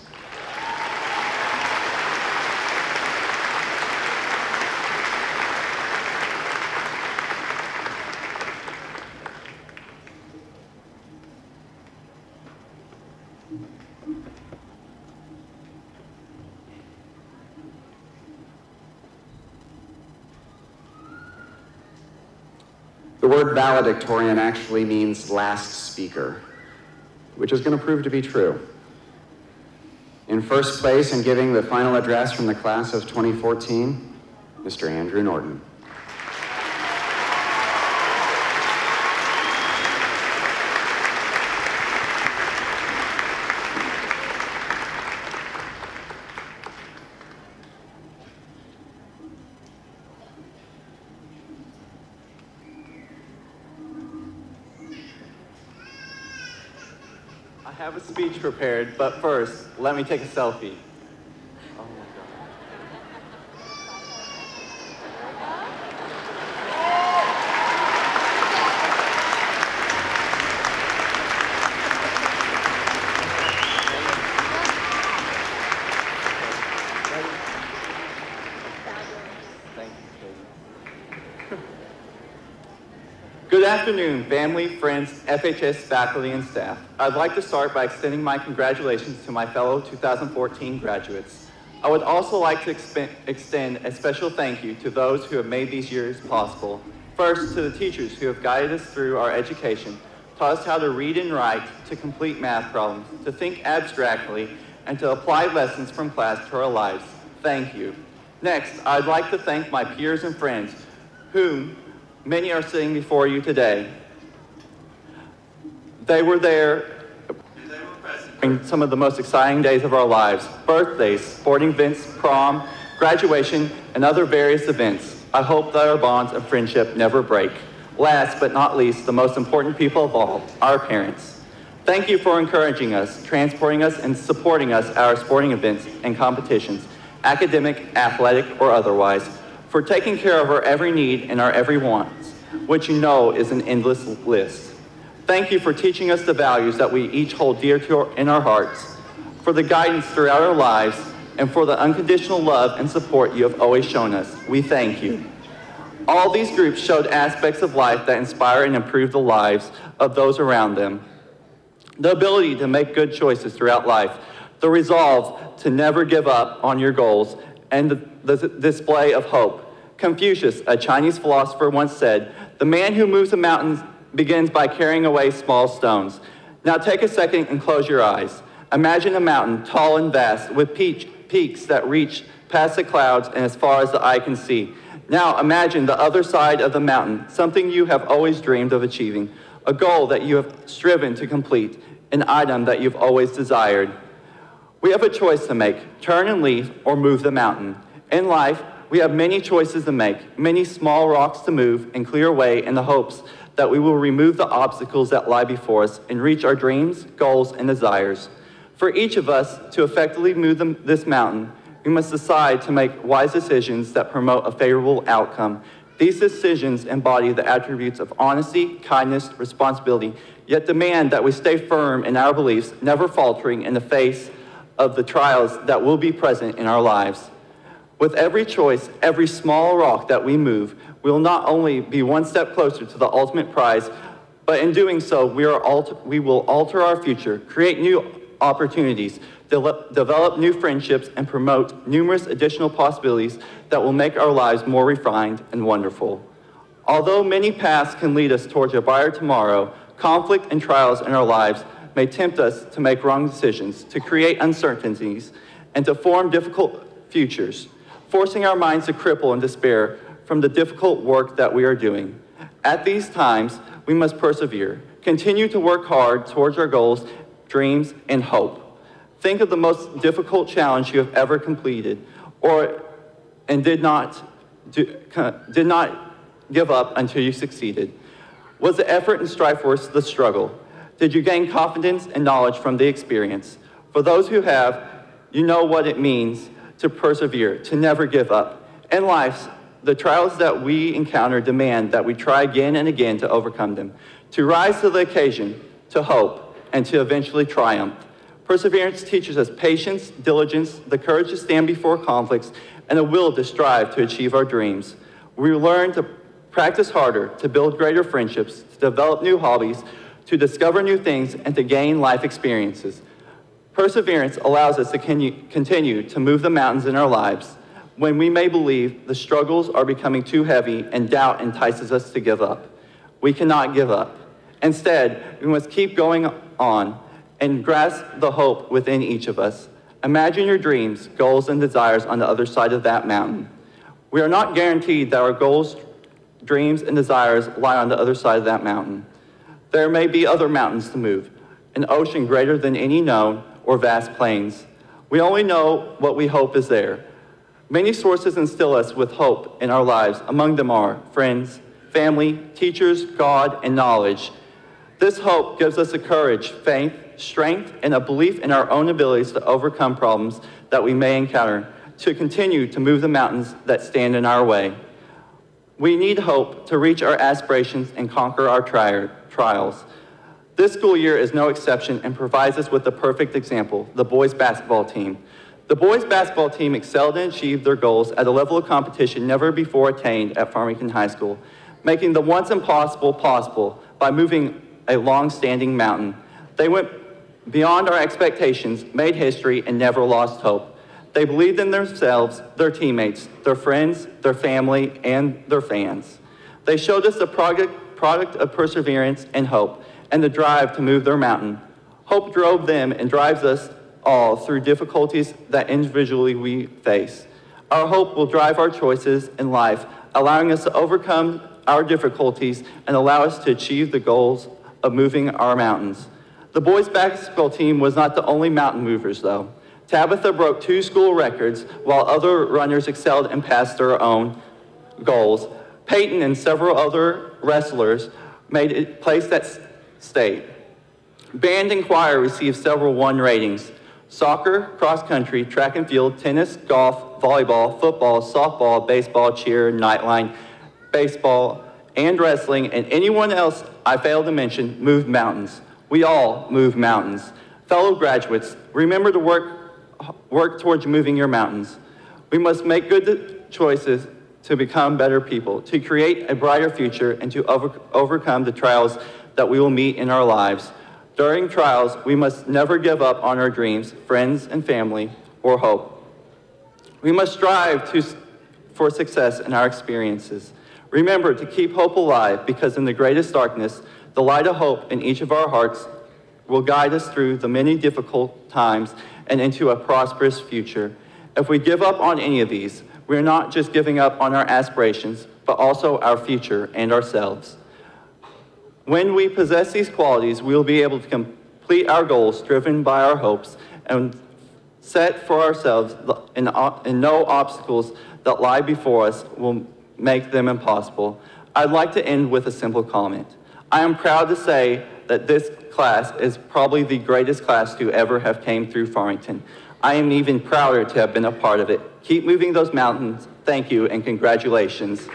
The word valedictorian actually means last speaker, which is going to prove to be true. In first place and giving the final address from the class of 2014, Mr. Andrew Norton. I have a speech prepared, but first, let me take a selfie. Oh my Thank you. Good afternoon, family, friends, FHS faculty, and staff. I'd like to start by extending my congratulations to my fellow 2014 graduates. I would also like to extend a special thank you to those who have made these years possible. First, to the teachers who have guided us through our education, taught us how to read and write, to complete math problems, to think abstractly, and to apply lessons from class to our lives. Thank you. Next, I'd like to thank my peers and friends, whom many are sitting before you today. They were there during some of the most exciting days of our lives: birthdays, sporting events, prom, graduation, and other various events. I hope that our bonds of friendship never break. Last but not least, the most important people of all, our parents. Thank you for encouraging us, transporting us, and supporting us at our sporting events and competitions, academic, athletic, or otherwise, for taking care of our every need and our every want, which you know is an endless list. Thank you for teaching us the values that we each hold dear in our hearts, for the guidance throughout our lives, and for the unconditional love and support you have always shown us. We thank you. All these groups showed aspects of life that inspire and improve the lives of those around them. The ability to make good choices throughout life, the resolve to never give up on your goals, and the display of hope. Confucius, a Chinese philosopher, once said, "The man who moves a mountain begins by carrying away small stones." Now take a second and close your eyes. Imagine a mountain, tall and vast, with peaks that reach past the clouds and as far as the eye can see. Now imagine the other side of the mountain, something you have always dreamed of achieving, a goal that you have striven to complete, an item that you've always desired. We have a choice to make: turn and leave or move the mountain. In life, we have many choices to make, many small rocks to move and clear away in the hopes that we will remove the obstacles that lie before us and reach our dreams, goals, and desires. For each of us to effectively move this mountain, we must decide to make wise decisions that promote a favorable outcome. These decisions embody the attributes of honesty, kindness, responsibility, yet demand that we stay firm in our beliefs, never faltering in the face of the trials that will be present in our lives. With every choice, every small rock that we move, we will not only be one step closer to the ultimate prize, but in doing so, we will alter our future, create new opportunities, develop new friendships, and promote numerous additional possibilities that will make our lives more refined and wonderful. Although many paths can lead us towards a brighter tomorrow, conflict and trials in our lives may tempt us to make wrong decisions, to create uncertainties, and to form difficult futures, forcing our minds to cripple and despair from the difficult work that we are doing. At these times, we must persevere, continue to work hard towards our goals, dreams, and hope. Think of the most difficult challenge you have ever completed and did not give up until you succeeded. Was the effort and strife worth the struggle? Did you gain confidence and knowledge from the experience? For those who have, you know what it means to persevere, to never give up. In life, the trials that we encounter demand that we try again and again to overcome them, to rise to the occasion, to hope, and to eventually triumph. Perseverance teaches us patience, diligence, the courage to stand before conflicts, and a will to strive to achieve our dreams. We learn to practice harder, to build greater friendships, to develop new hobbies, to discover new things, and to gain life experiences. Perseverance allows us to continue to move the mountains in our lives when we may believe the struggles are becoming too heavy and doubt entices us to give up. We cannot give up. Instead, we must keep going on and grasp the hope within each of us. Imagine your dreams, goals, and desires on the other side of that mountain. We are not guaranteed that our goals, dreams, and desires lie on the other side of that mountain. There may be other mountains to move, an ocean greater than any known, or vast plains. We only know what we hope is there. Many sources instill us with hope in our lives. Among them are friends, family, teachers, God, and knowledge. This hope gives us the courage, faith, strength, and a belief in our own abilities to overcome problems that we may encounter, to continue to move the mountains that stand in our way. We need hope to reach our aspirations and conquer our trials. This school year is no exception and provides us with the perfect example, the boys basketball team. The boys basketball team excelled and achieved their goals at a level of competition never before attained at Farmington High School, making the once impossible possible by moving a long-standing mountain. They went beyond our expectations, made history, and never lost hope. They believed in themselves, their teammates, their friends, their family, and their fans. They showed us the product of perseverance and hope, and the drive to move their mountain. Hope drove them and drives us all through difficulties that individually we face. Our hope will drive our choices in life, allowing us to overcome our difficulties and allow us to achieve the goals of moving our mountains. The boys basketball team was not the only mountain movers, though. Tabitha broke 2 school records while other runners excelled and passed their own goals. Peyton and several other wrestlers made it placed at state. Band and choir received several 1 ratings. Soccer, cross country, track and field, tennis, golf, volleyball, football, softball, baseball, cheer, nightline, baseball, and wrestling, and anyone else I failed to mention moved mountains. We all move mountains. Fellow graduates, remember to work towards moving your mountains. We must make good choices to become better people, to create a brighter future, and to overcome the trials that we will meet in our lives. During trials, we must never give up on our dreams, friends and family, or hope. We must strive for success in our experiences. Remember to keep hope alive, because in the greatest darkness, the light of hope in each of our hearts will guide us through the many difficult times and into a prosperous future. If we give up on any of these, we are not just giving up on our aspirations, but also our future and ourselves. When we possess these qualities, we will be able to complete our goals driven by our hopes and set for ourselves, and no obstacles that lie before us will make them impossible. I'd like to end with a simple comment. I am proud to say that this class is probably the greatest class to ever have came through Farmington. I am even prouder to have been a part of it. Keep moving those mountains. Thank you and congratulations.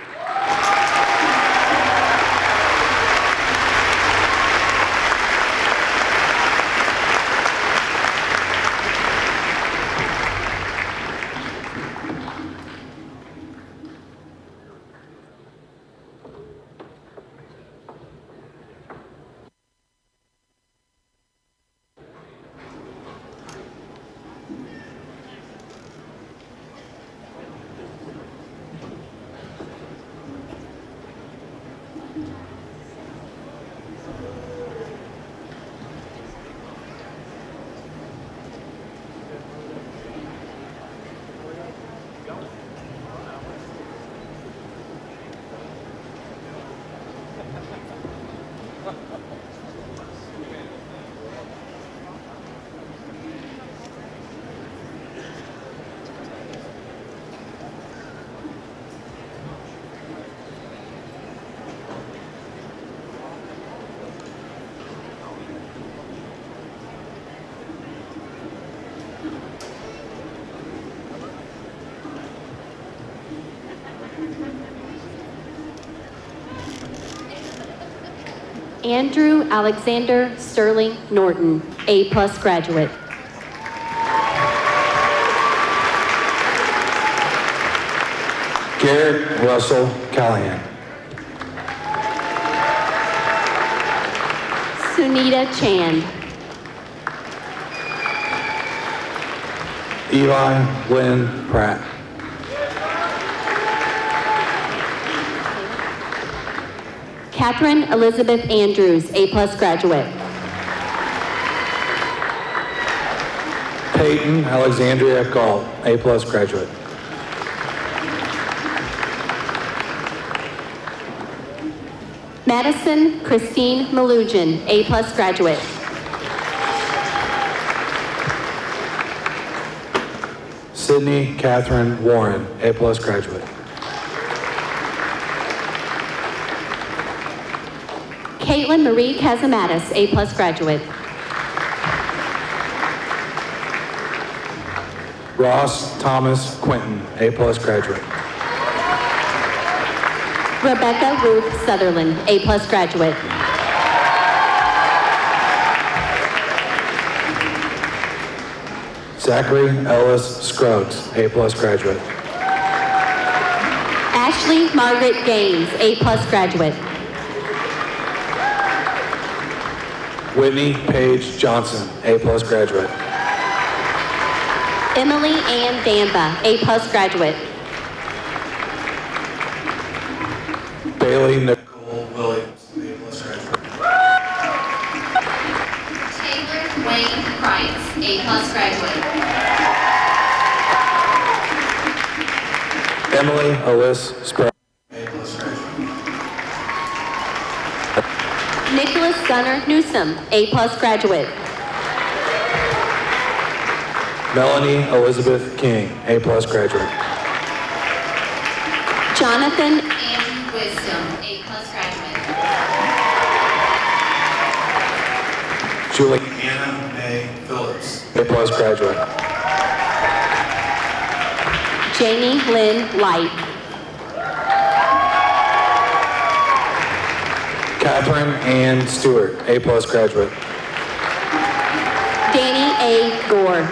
Andrew Alexander Sterling Norton, A+ graduate. Garrett Russell Callahan. Sunita Chand. Eli Lynn Pratt. Catherine Elizabeth Andrews, A+ graduate. Peyton Alexandria Galt, A+ graduate. Madison Christine Malugin, A+ graduate. Sydney Catherine Warren, A+ graduate. Caitlin Marie Casamatis, A+ graduate. Ross Thomas Quinton, A+ graduate. Rebecca Ruth Sutherland, A+ graduate. Zachary Ellis Scruggs, A+ graduate. Ashley Margaret Gaines, A+ graduate. Whitney Paige Johnson, A+ graduate. Emily Ann Damba, A+ graduate. Bailey Nicole Williams, A+ graduate. Taylor Wayne Price, A+ graduate. Emily Alyss Sprout, A+ graduate. Nicholas Gunnar Newsom, A+ graduate. Melanie Elizabeth King, A+ graduate. Jonathan Andrew Wisdom, A+ graduate. Juliana May Phillips, A+ graduate. Jamie Lynn Light. Catherine Ann Stewart, A+ graduate. Danny A. Gore.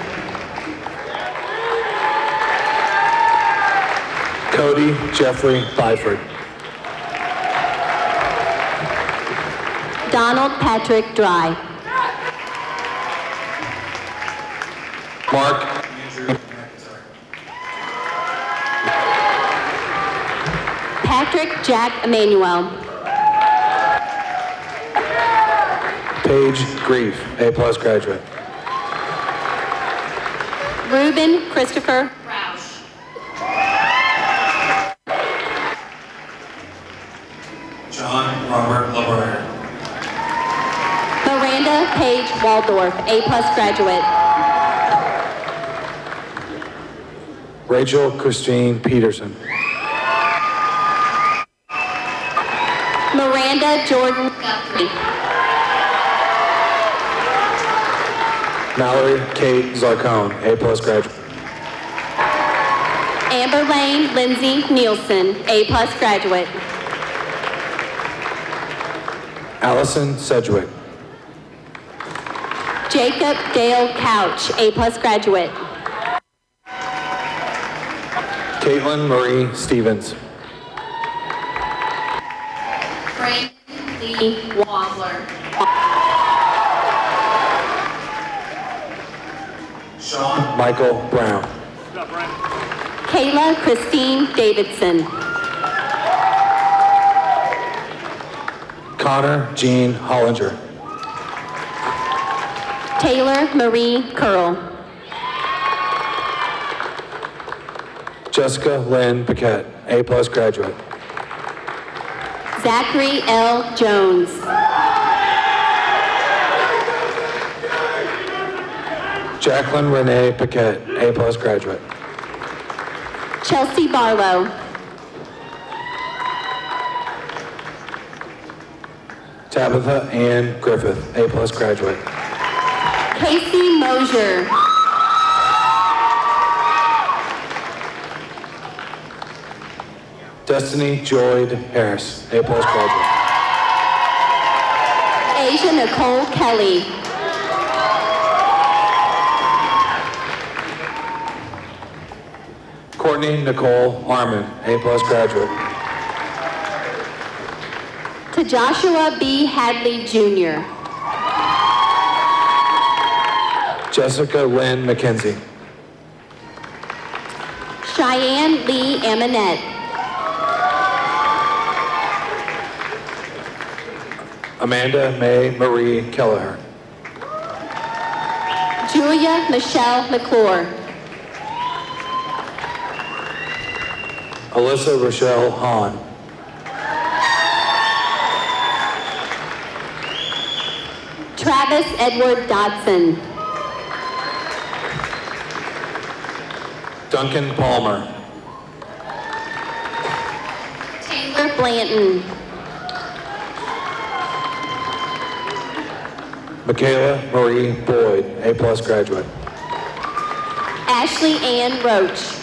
Cody Jeffrey Byford. Donald Patrick Dry. Mark Patrick Jack Emanuel. Paige Grief, A+ graduate. Ruben Christopher Roush. John Robert LeBrier. Miranda Page Waldorf, A+ graduate. Rachel Christine Peterson. Miranda Jordan Guthrie. Mallory Kate Zarcone, A+ graduate. Amber Lane Lindsay Nielsen, A+ graduate. Allison Sedgwick. Jacob Dale Couch, A+ graduate. Caitlin Marie Stevens. Brandon Lee Wampler. Sean Michael Brown. Kayla Christine Davidson. Connor Jean Hollinger. Taylor Marie Curl. Jessica Lynn Paquette, A+ graduate. Zachary L. Jones. Jacqueline Renee Paquette, A+ graduate. Chelsea Barlow. Tabitha Ann Griffith, A+ graduate. Casey Mosier. Destiny Joyd Harris, A+ graduate. Nicole Kelly. Courtney Nicole Harmon, A+ graduate. To Joshua B. Hadley, Jr. Jessica Lynn McKenzie. Cheyenne Lee Amonette. Amanda May Marie Kelleher. Julia Michelle McClure. Alyssa Rochelle Hahn. Travis Edward Dodson. Duncan Palmer. Taylor Blanton. Michaela Marie Boyd, A+ graduate. Ashley Ann Roach.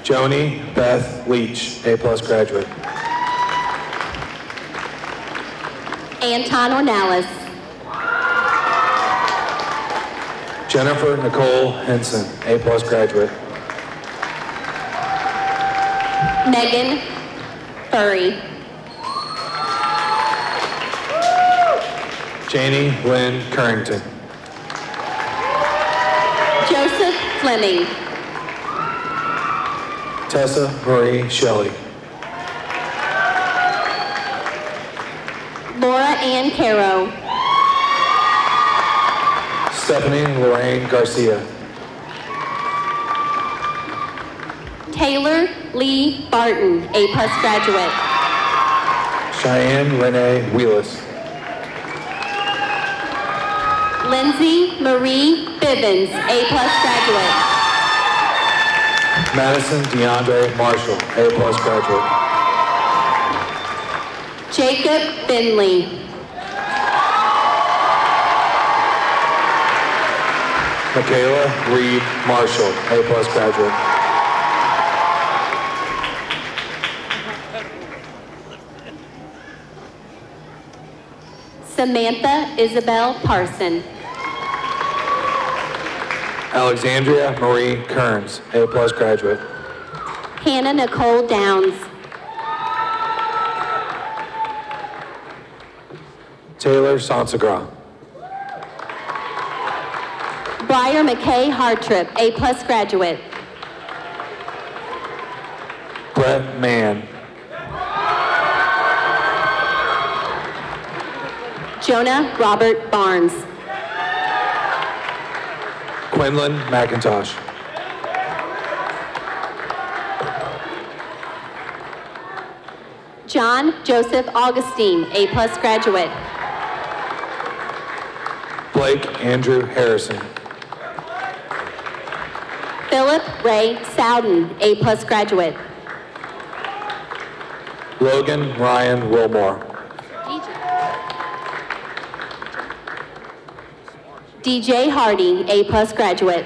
Joni Beth Leach, A+ graduate. Anton Ornalis. Jennifer Nicole Henson, A+ graduate. Megan Furry. Janie Lynn Currington. Joseph Fleming. Tessa Marie Shelley. Laura Ann Caro. Stephanie Lorraine Garcia. Taylor Lee Barton, A+ graduate. Cheyenne Renee Wheelis. Lindsay Marie Bivens, A+ graduate. Madison DeAndre Marshall, A+ graduate. Jacob Finley. Michaela Reed Marshall, A+ graduate. Samantha Isabel Parson. Alexandria Marie Kearns, A+ graduate. Hannah Nicole Downs. Taylor Sansagra. Briar McKay Hartrip, A+ graduate. Brett Mann. Jonah Robert Barnes. Quinlan McIntosh. John Joseph Augustine, A+ graduate. Blake Andrew Harrison. Philip Ray Sowden, A+ graduate. Logan Ryan Wilmore. DJ Hardy, A+ graduate.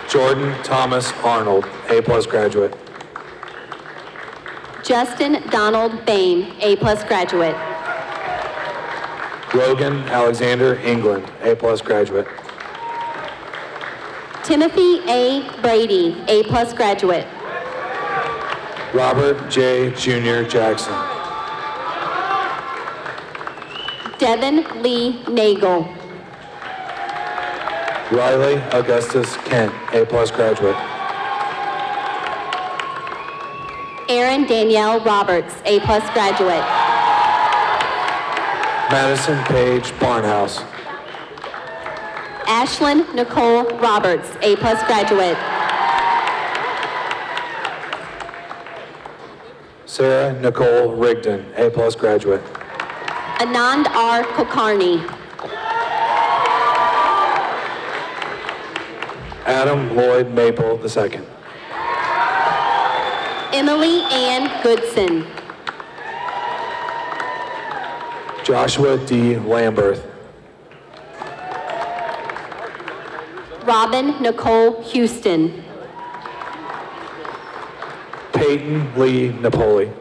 Jordan Thomas Arnold, A+ graduate. Justin Donald Bain, A+ graduate. Logan Alexander England, A+ graduate. Timothy A. Brady, A+ graduate. Robert J. Jr. Jackson. Devin Lee Nagel. Riley Augustus Kent, A+ graduate. Aaron Danielle Roberts, A+ graduate. Madison Page Barnhouse. Ashlyn Nicole Roberts, A+ graduate. Sarah Nicole Rigdon, A+ graduate. Anand R. Kulkarni. Adam Lloyd Maple II. Emily Ann Goodson. Joshua D. Lamberth. Robin Nicole Houston. Peyton Lee Napoli.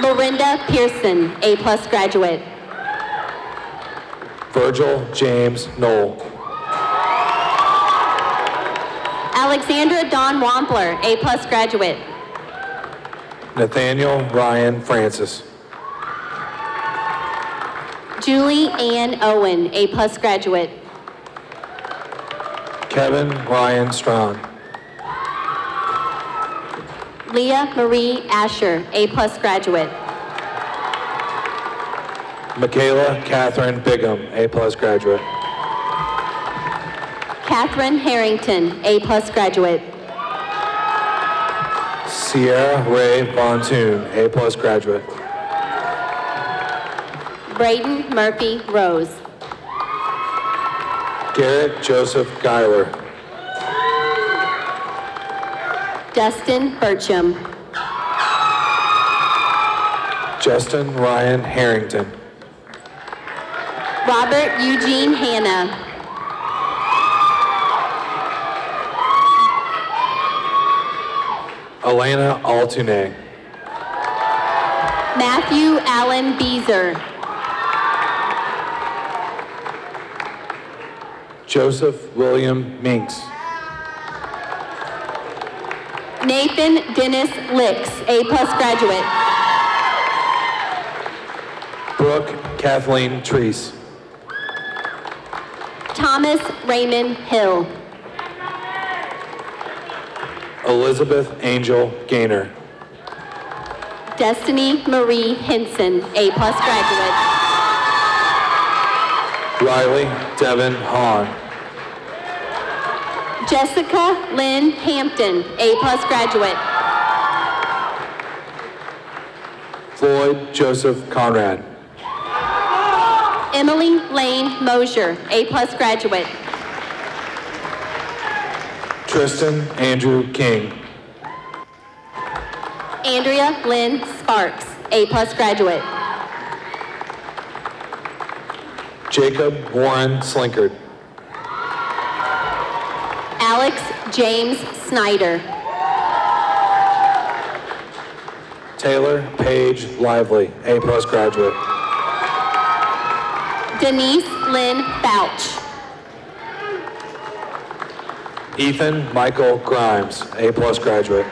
Lorinda Pearson, A+ graduate. Virgil James Knoll. Alexandra Dawn Wampler, A+ graduate. Nathaniel Ryan Francis. Julie Ann Owen, A+ graduate. Kevin Ryan Strawn. Leah Marie Asher, A+ graduate. Michaela Catherine Bigham, A+ graduate. Catherine Harrington, A+ graduate. Sierra Ray Von Toon, A+ graduate. Braden Murphy Rose. Garrett Joseph Geiler. Dustin Burcham. Justin Ryan Harrington. Robert Eugene Hanna. Elena Altune. Matthew Allen Beezer. Joseph William Minks. Nathan Dennis Licks, A+ graduate. Brooke Kathleen Treese. Thomas Raymond Hill. Elizabeth Angel Gaynor. Destiny Marie Henson, A+ graduate. Riley Devin Hahn. Jessica Lynn Hampton, A+ graduate. Floyd Joseph Conrad. Emily Lane Mosier, A+ graduate. Tristan Andrew King. Andrea Lynn Sparks, A+ graduate. Jacob Warren Slinkard. Alex James Snyder. Taylor Page Lively, A+ graduate. Denise Lynn Bouch. Ethan Michael Grimes, A+ graduate.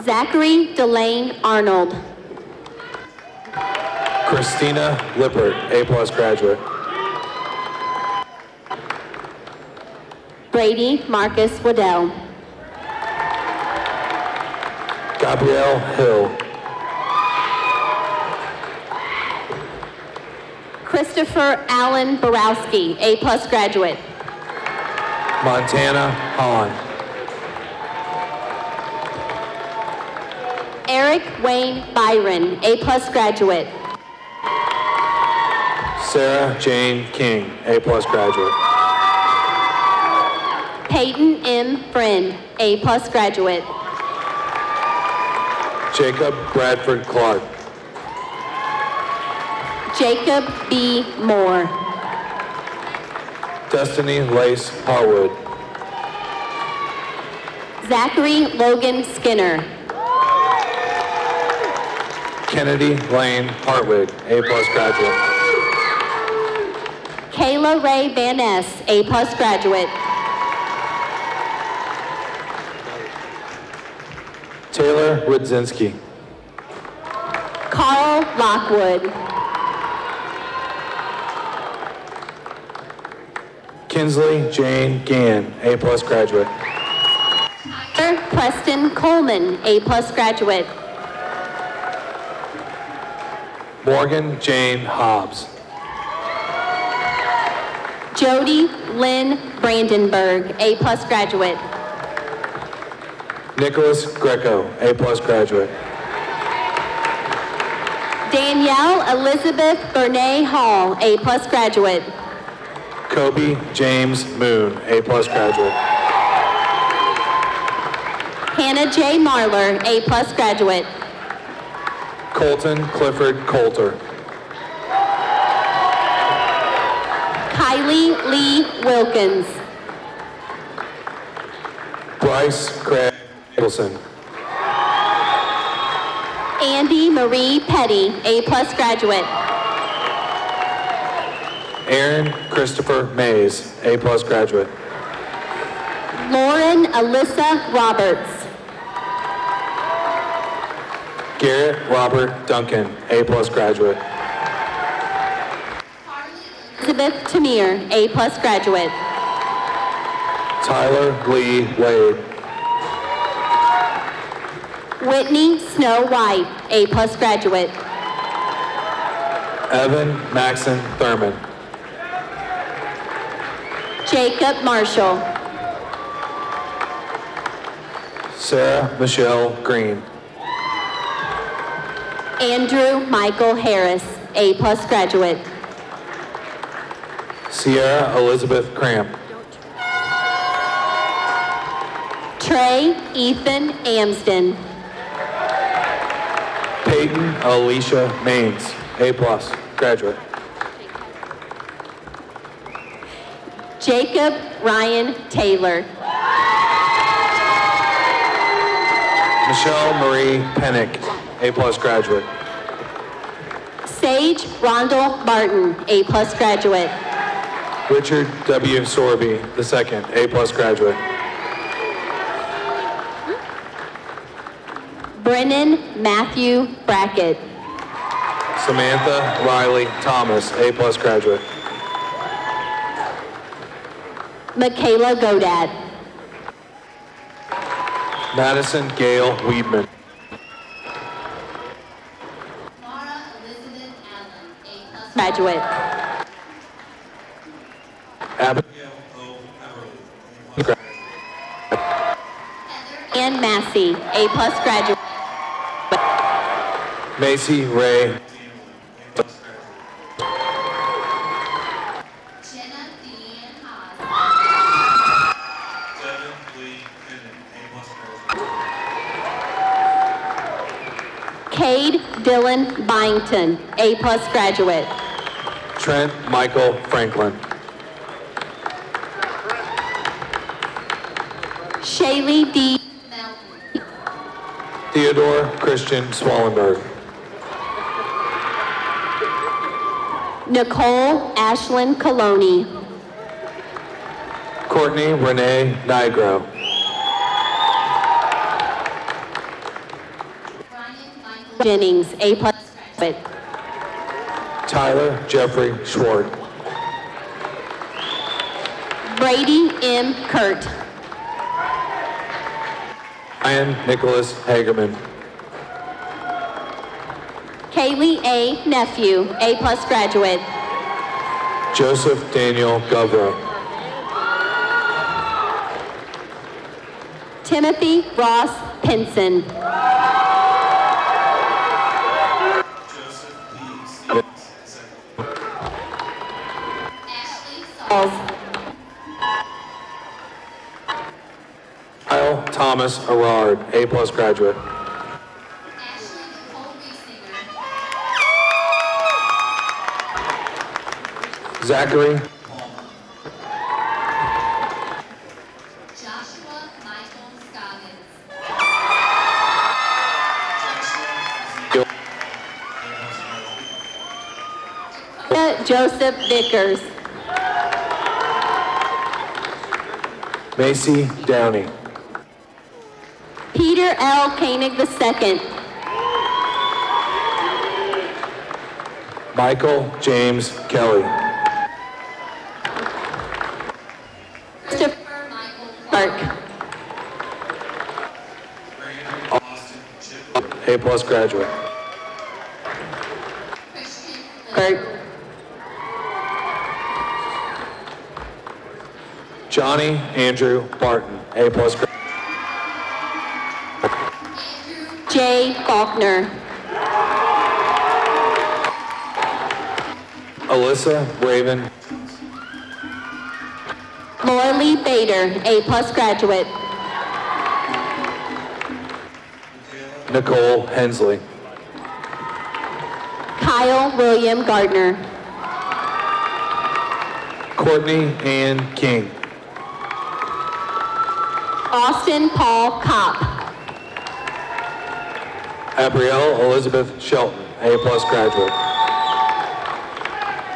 Zachary Delane Arnold. Christina Lippert, A+ graduate. Brady Marcus Waddell. Gabrielle Hill. Christopher Allen Borowski, A+ graduate. Montana Hahn. Eric Wayne Byron, A+ graduate. Sarah Jane King, A+ graduate. Peyton M. Friend, A+ graduate. Jacob Bradford Clark. Jacob B. Moore. Destiny Lace Harwood. Zachary Logan Skinner. Kennedy Lane Hartwig, A+ graduate. Kayla Ray Van Ness, A+ graduate. Taylor Rudzinski. Carl Lockwood. Kinsley Jane Gann, A+ graduate. Preston Coleman, A+ graduate. Morgan Jane Hobbs. Jody Lynn Brandenburg, A+ graduate. Nicholas Greco, A+ graduate. Danielle Elizabeth Bernay Hall, A+ graduate. Kobe James Moon, A+ graduate. Hannah J. Marler, A+ graduate. Colton Clifford Coulter. Kylie Lee Wilkins. Bryce Craig Stapleson. Andy Marie Petty, A+ graduate. Aaron Christopher Mays, A+ graduate. Lauren Alyssa Roberts. Garrett Robert Duncan, A+ graduate. Elizabeth Tamir, A+ graduate. Tyler Lee Wade. Whitney Snow White, A+ graduate. Evan Maxon Thurman. Jacob Marshall. Sarah Michelle Green. Andrew Michael Harris, A+ graduate. Sierra Elizabeth Cramp. Trey Ethan Amsden. Peyton Alicia Maines, A+ graduate. Jacob Ryan Taylor. Michelle Marie Pennick, A+ graduate. Sage Rondell Martin, A+ graduate. Richard W. Sorby II, A+ graduate. Brennan Matthew Brackett. Samantha Riley Thomas, A+ graduate. Michaela Godad. Madison Gail Weedman. Graduate. Abigail O. Everly. Ann Massey, A+ graduate. Macy Ray. Cade Dylan Byington, A+ graduate. Trent Michael Franklin. Shaylee D. Theodore Christian Swallenberg. Nicole Ashlyn Coloni. Courtney Renee Nigro. Jennings, A+ graduate. Tyler Jeffrey Schwartz. Brady M. Kurt. Ryan Nicholas Hagerman. Kaylee A. Nephew, A+ graduate. Joseph Daniel Govro. Timothy Ross Pinson. Kyle Thomas Arard, A+ graduate. Zachary. Joshua Michael Scoggins. Joseph Vickers. Macy Downey. Peter L. Koenig II. Michael James Kelly. Christopher Clark. A+ graduate. Kurt. Johnny Andrew Barton, A+ graduate. Jay Faulkner. Alyssa Raven. Laura Lee Bader, A+ graduate. Nicole Hensley. Kyle William Gardner. Courtney Ann King. Austin Paul Kopp. Abrielle Elizabeth Shelton, A+ graduate.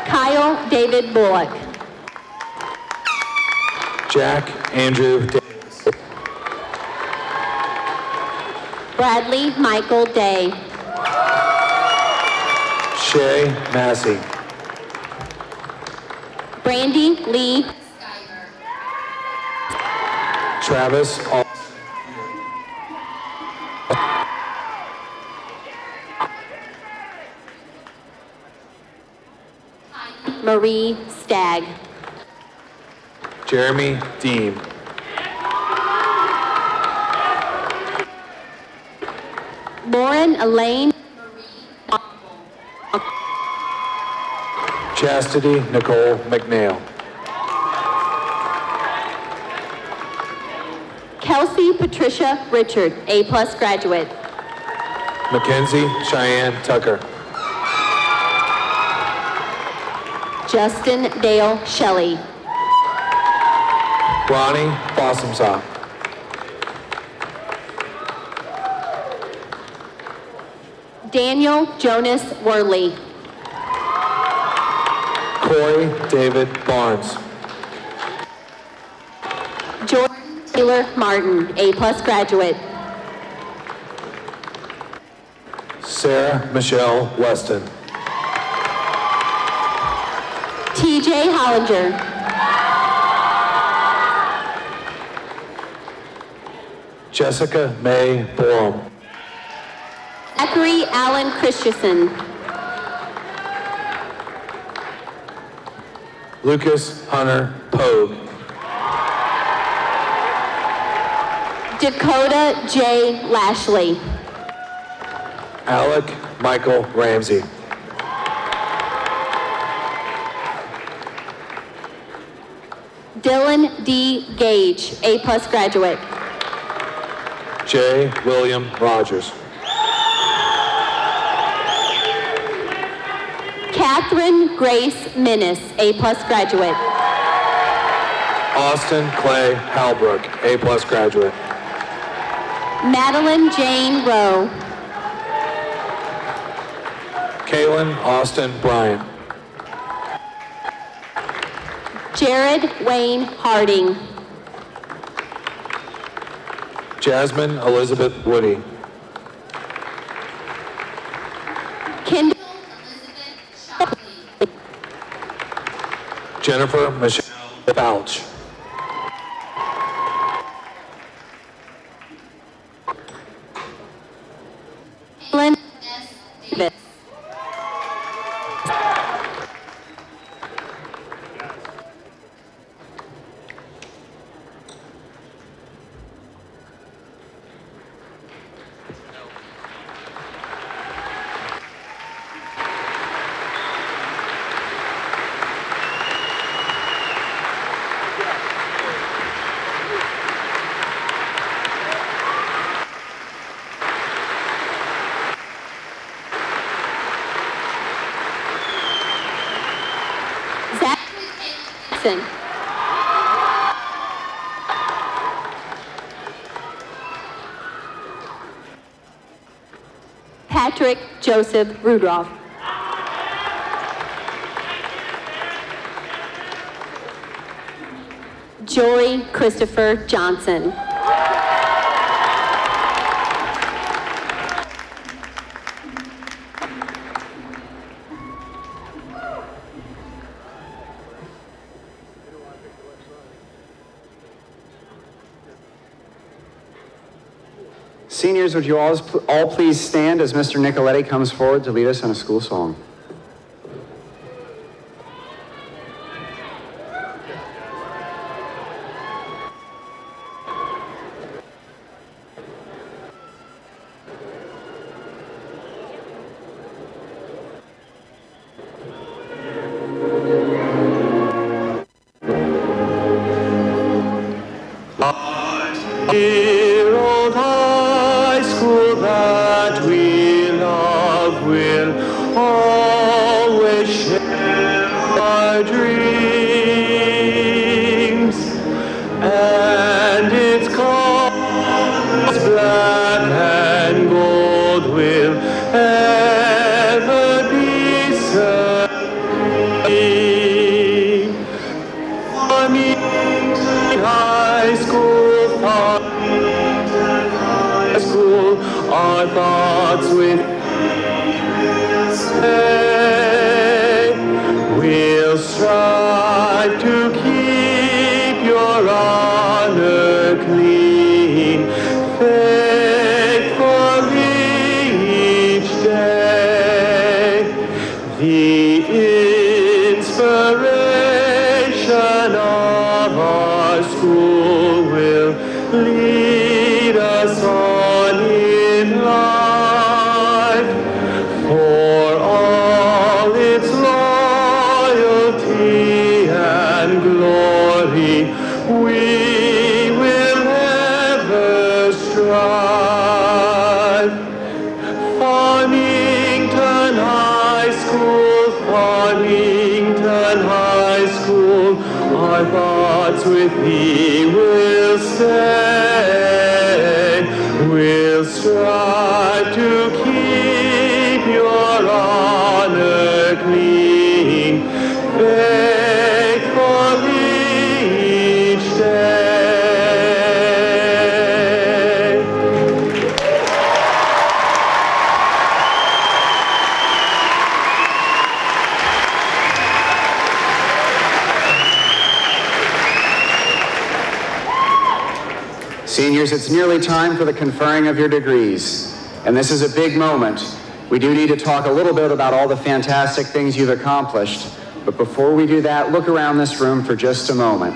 Kyle David Bullock. Jack Andrew Davis. Bradley Michael Day. Shay Massey. Brandy Lee. Travis Marie Stagg. Jeremy Dean. Lauren Elaine. Chastity Nicole McNeil. Kelsey Patricia Richard, A+ graduate. Mackenzie Cheyenne Tucker. Justin Dale Shelley. Ronnie Fossumsaw. Daniel Jonas Worley. Corey David Barnes. Jordan Taylor Martin, A+ graduate. Sarah Michelle Weston. TJ Hollinger. Jessica May Borum. Zachary Allen Christensen. Lucas Hunter Pogue. Dakota J. Lashley. Alec Michael Ramsey. Dylan D. Gage, A+ graduate. J. William Rogers. Catherine Grace Minnis, A+ graduate. Austin Clay Halbrook, A+ graduate. Madeline Jane Rowe. Kaylin Austin Bryant. Jared Wayne Harding. Jasmine Elizabeth Woody. Kendall Jennifer Michelle Fouch. Lynn Davis. Patrick Joseph Rudolph. Jory Christopher Johnson. Seniors, would you all please stand as Mr. Nicoletti comes forward to lead us in a school song. Dear old high school that we love will always share our dreams, and its colors black and gold will our thoughts with we'll strive to keep your honor clean, faithfully each day. The inspiration of our school will lead us on in life, for all its loyalty and glory we will ever strive. Farmington High School, Farmington High School, our thoughts with thee will stay. We'll strive to keep your honor clean, faithfully each day. Seniors, it's nearly time for the conferring of your degrees. And this is a big moment. We do need to talk a little bit about all the fantastic things you've accomplished. But before we do that, look around this room for just a moment.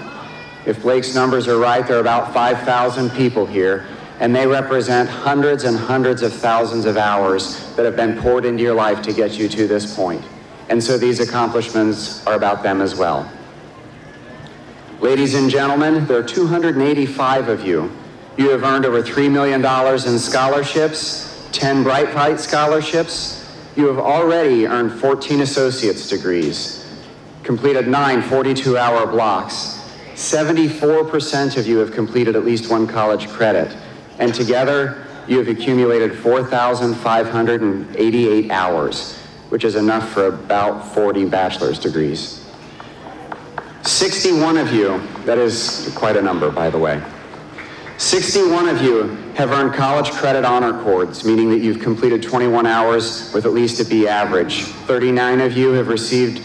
If Blake's numbers are right, there are about 5,000 people here, and they represent hundreds and hundreds of thousands of hours that have been poured into your life to get you to this point. And so these accomplishments are about them as well. Ladies and gentlemen, there are 285 of you. You have earned over $3 million in scholarships, 10 Bright Light scholarships. You have already earned 14 associate's degrees, completed 9 42-hour blocks. 74% of you have completed at least one college credit. And together, you have accumulated 4,588 hours, which is enough for about 40 bachelor's degrees. 61 of you, that is quite a number, by the way. 61 of you have earned college credit honor cords, meaning that you've completed 21 hours with at least a B average. 39 of you have received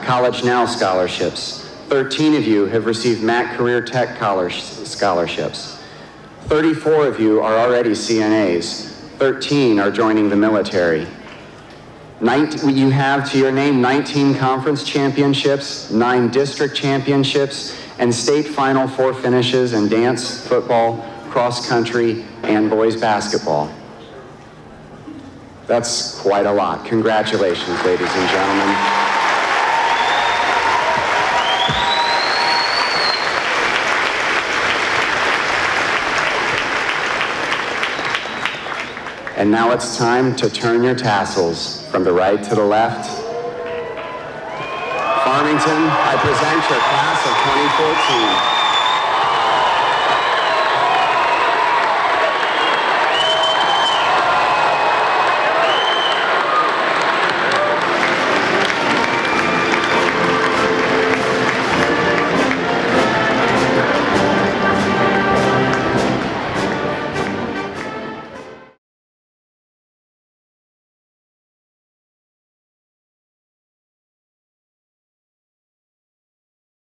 College Now scholarships. 13 of you have received Mac Career Tech scholarships. 34 of you are already CNAs. 13 are joining the military. You have to your name 19 conference championships, 9 district championships, and state Final Four finishes in dance, football, cross country, and boys basketball. That's quite a lot. Congratulations, ladies and gentlemen. And now it's time to turn your tassels from the right to the left. Farmington, I present your class of 2014.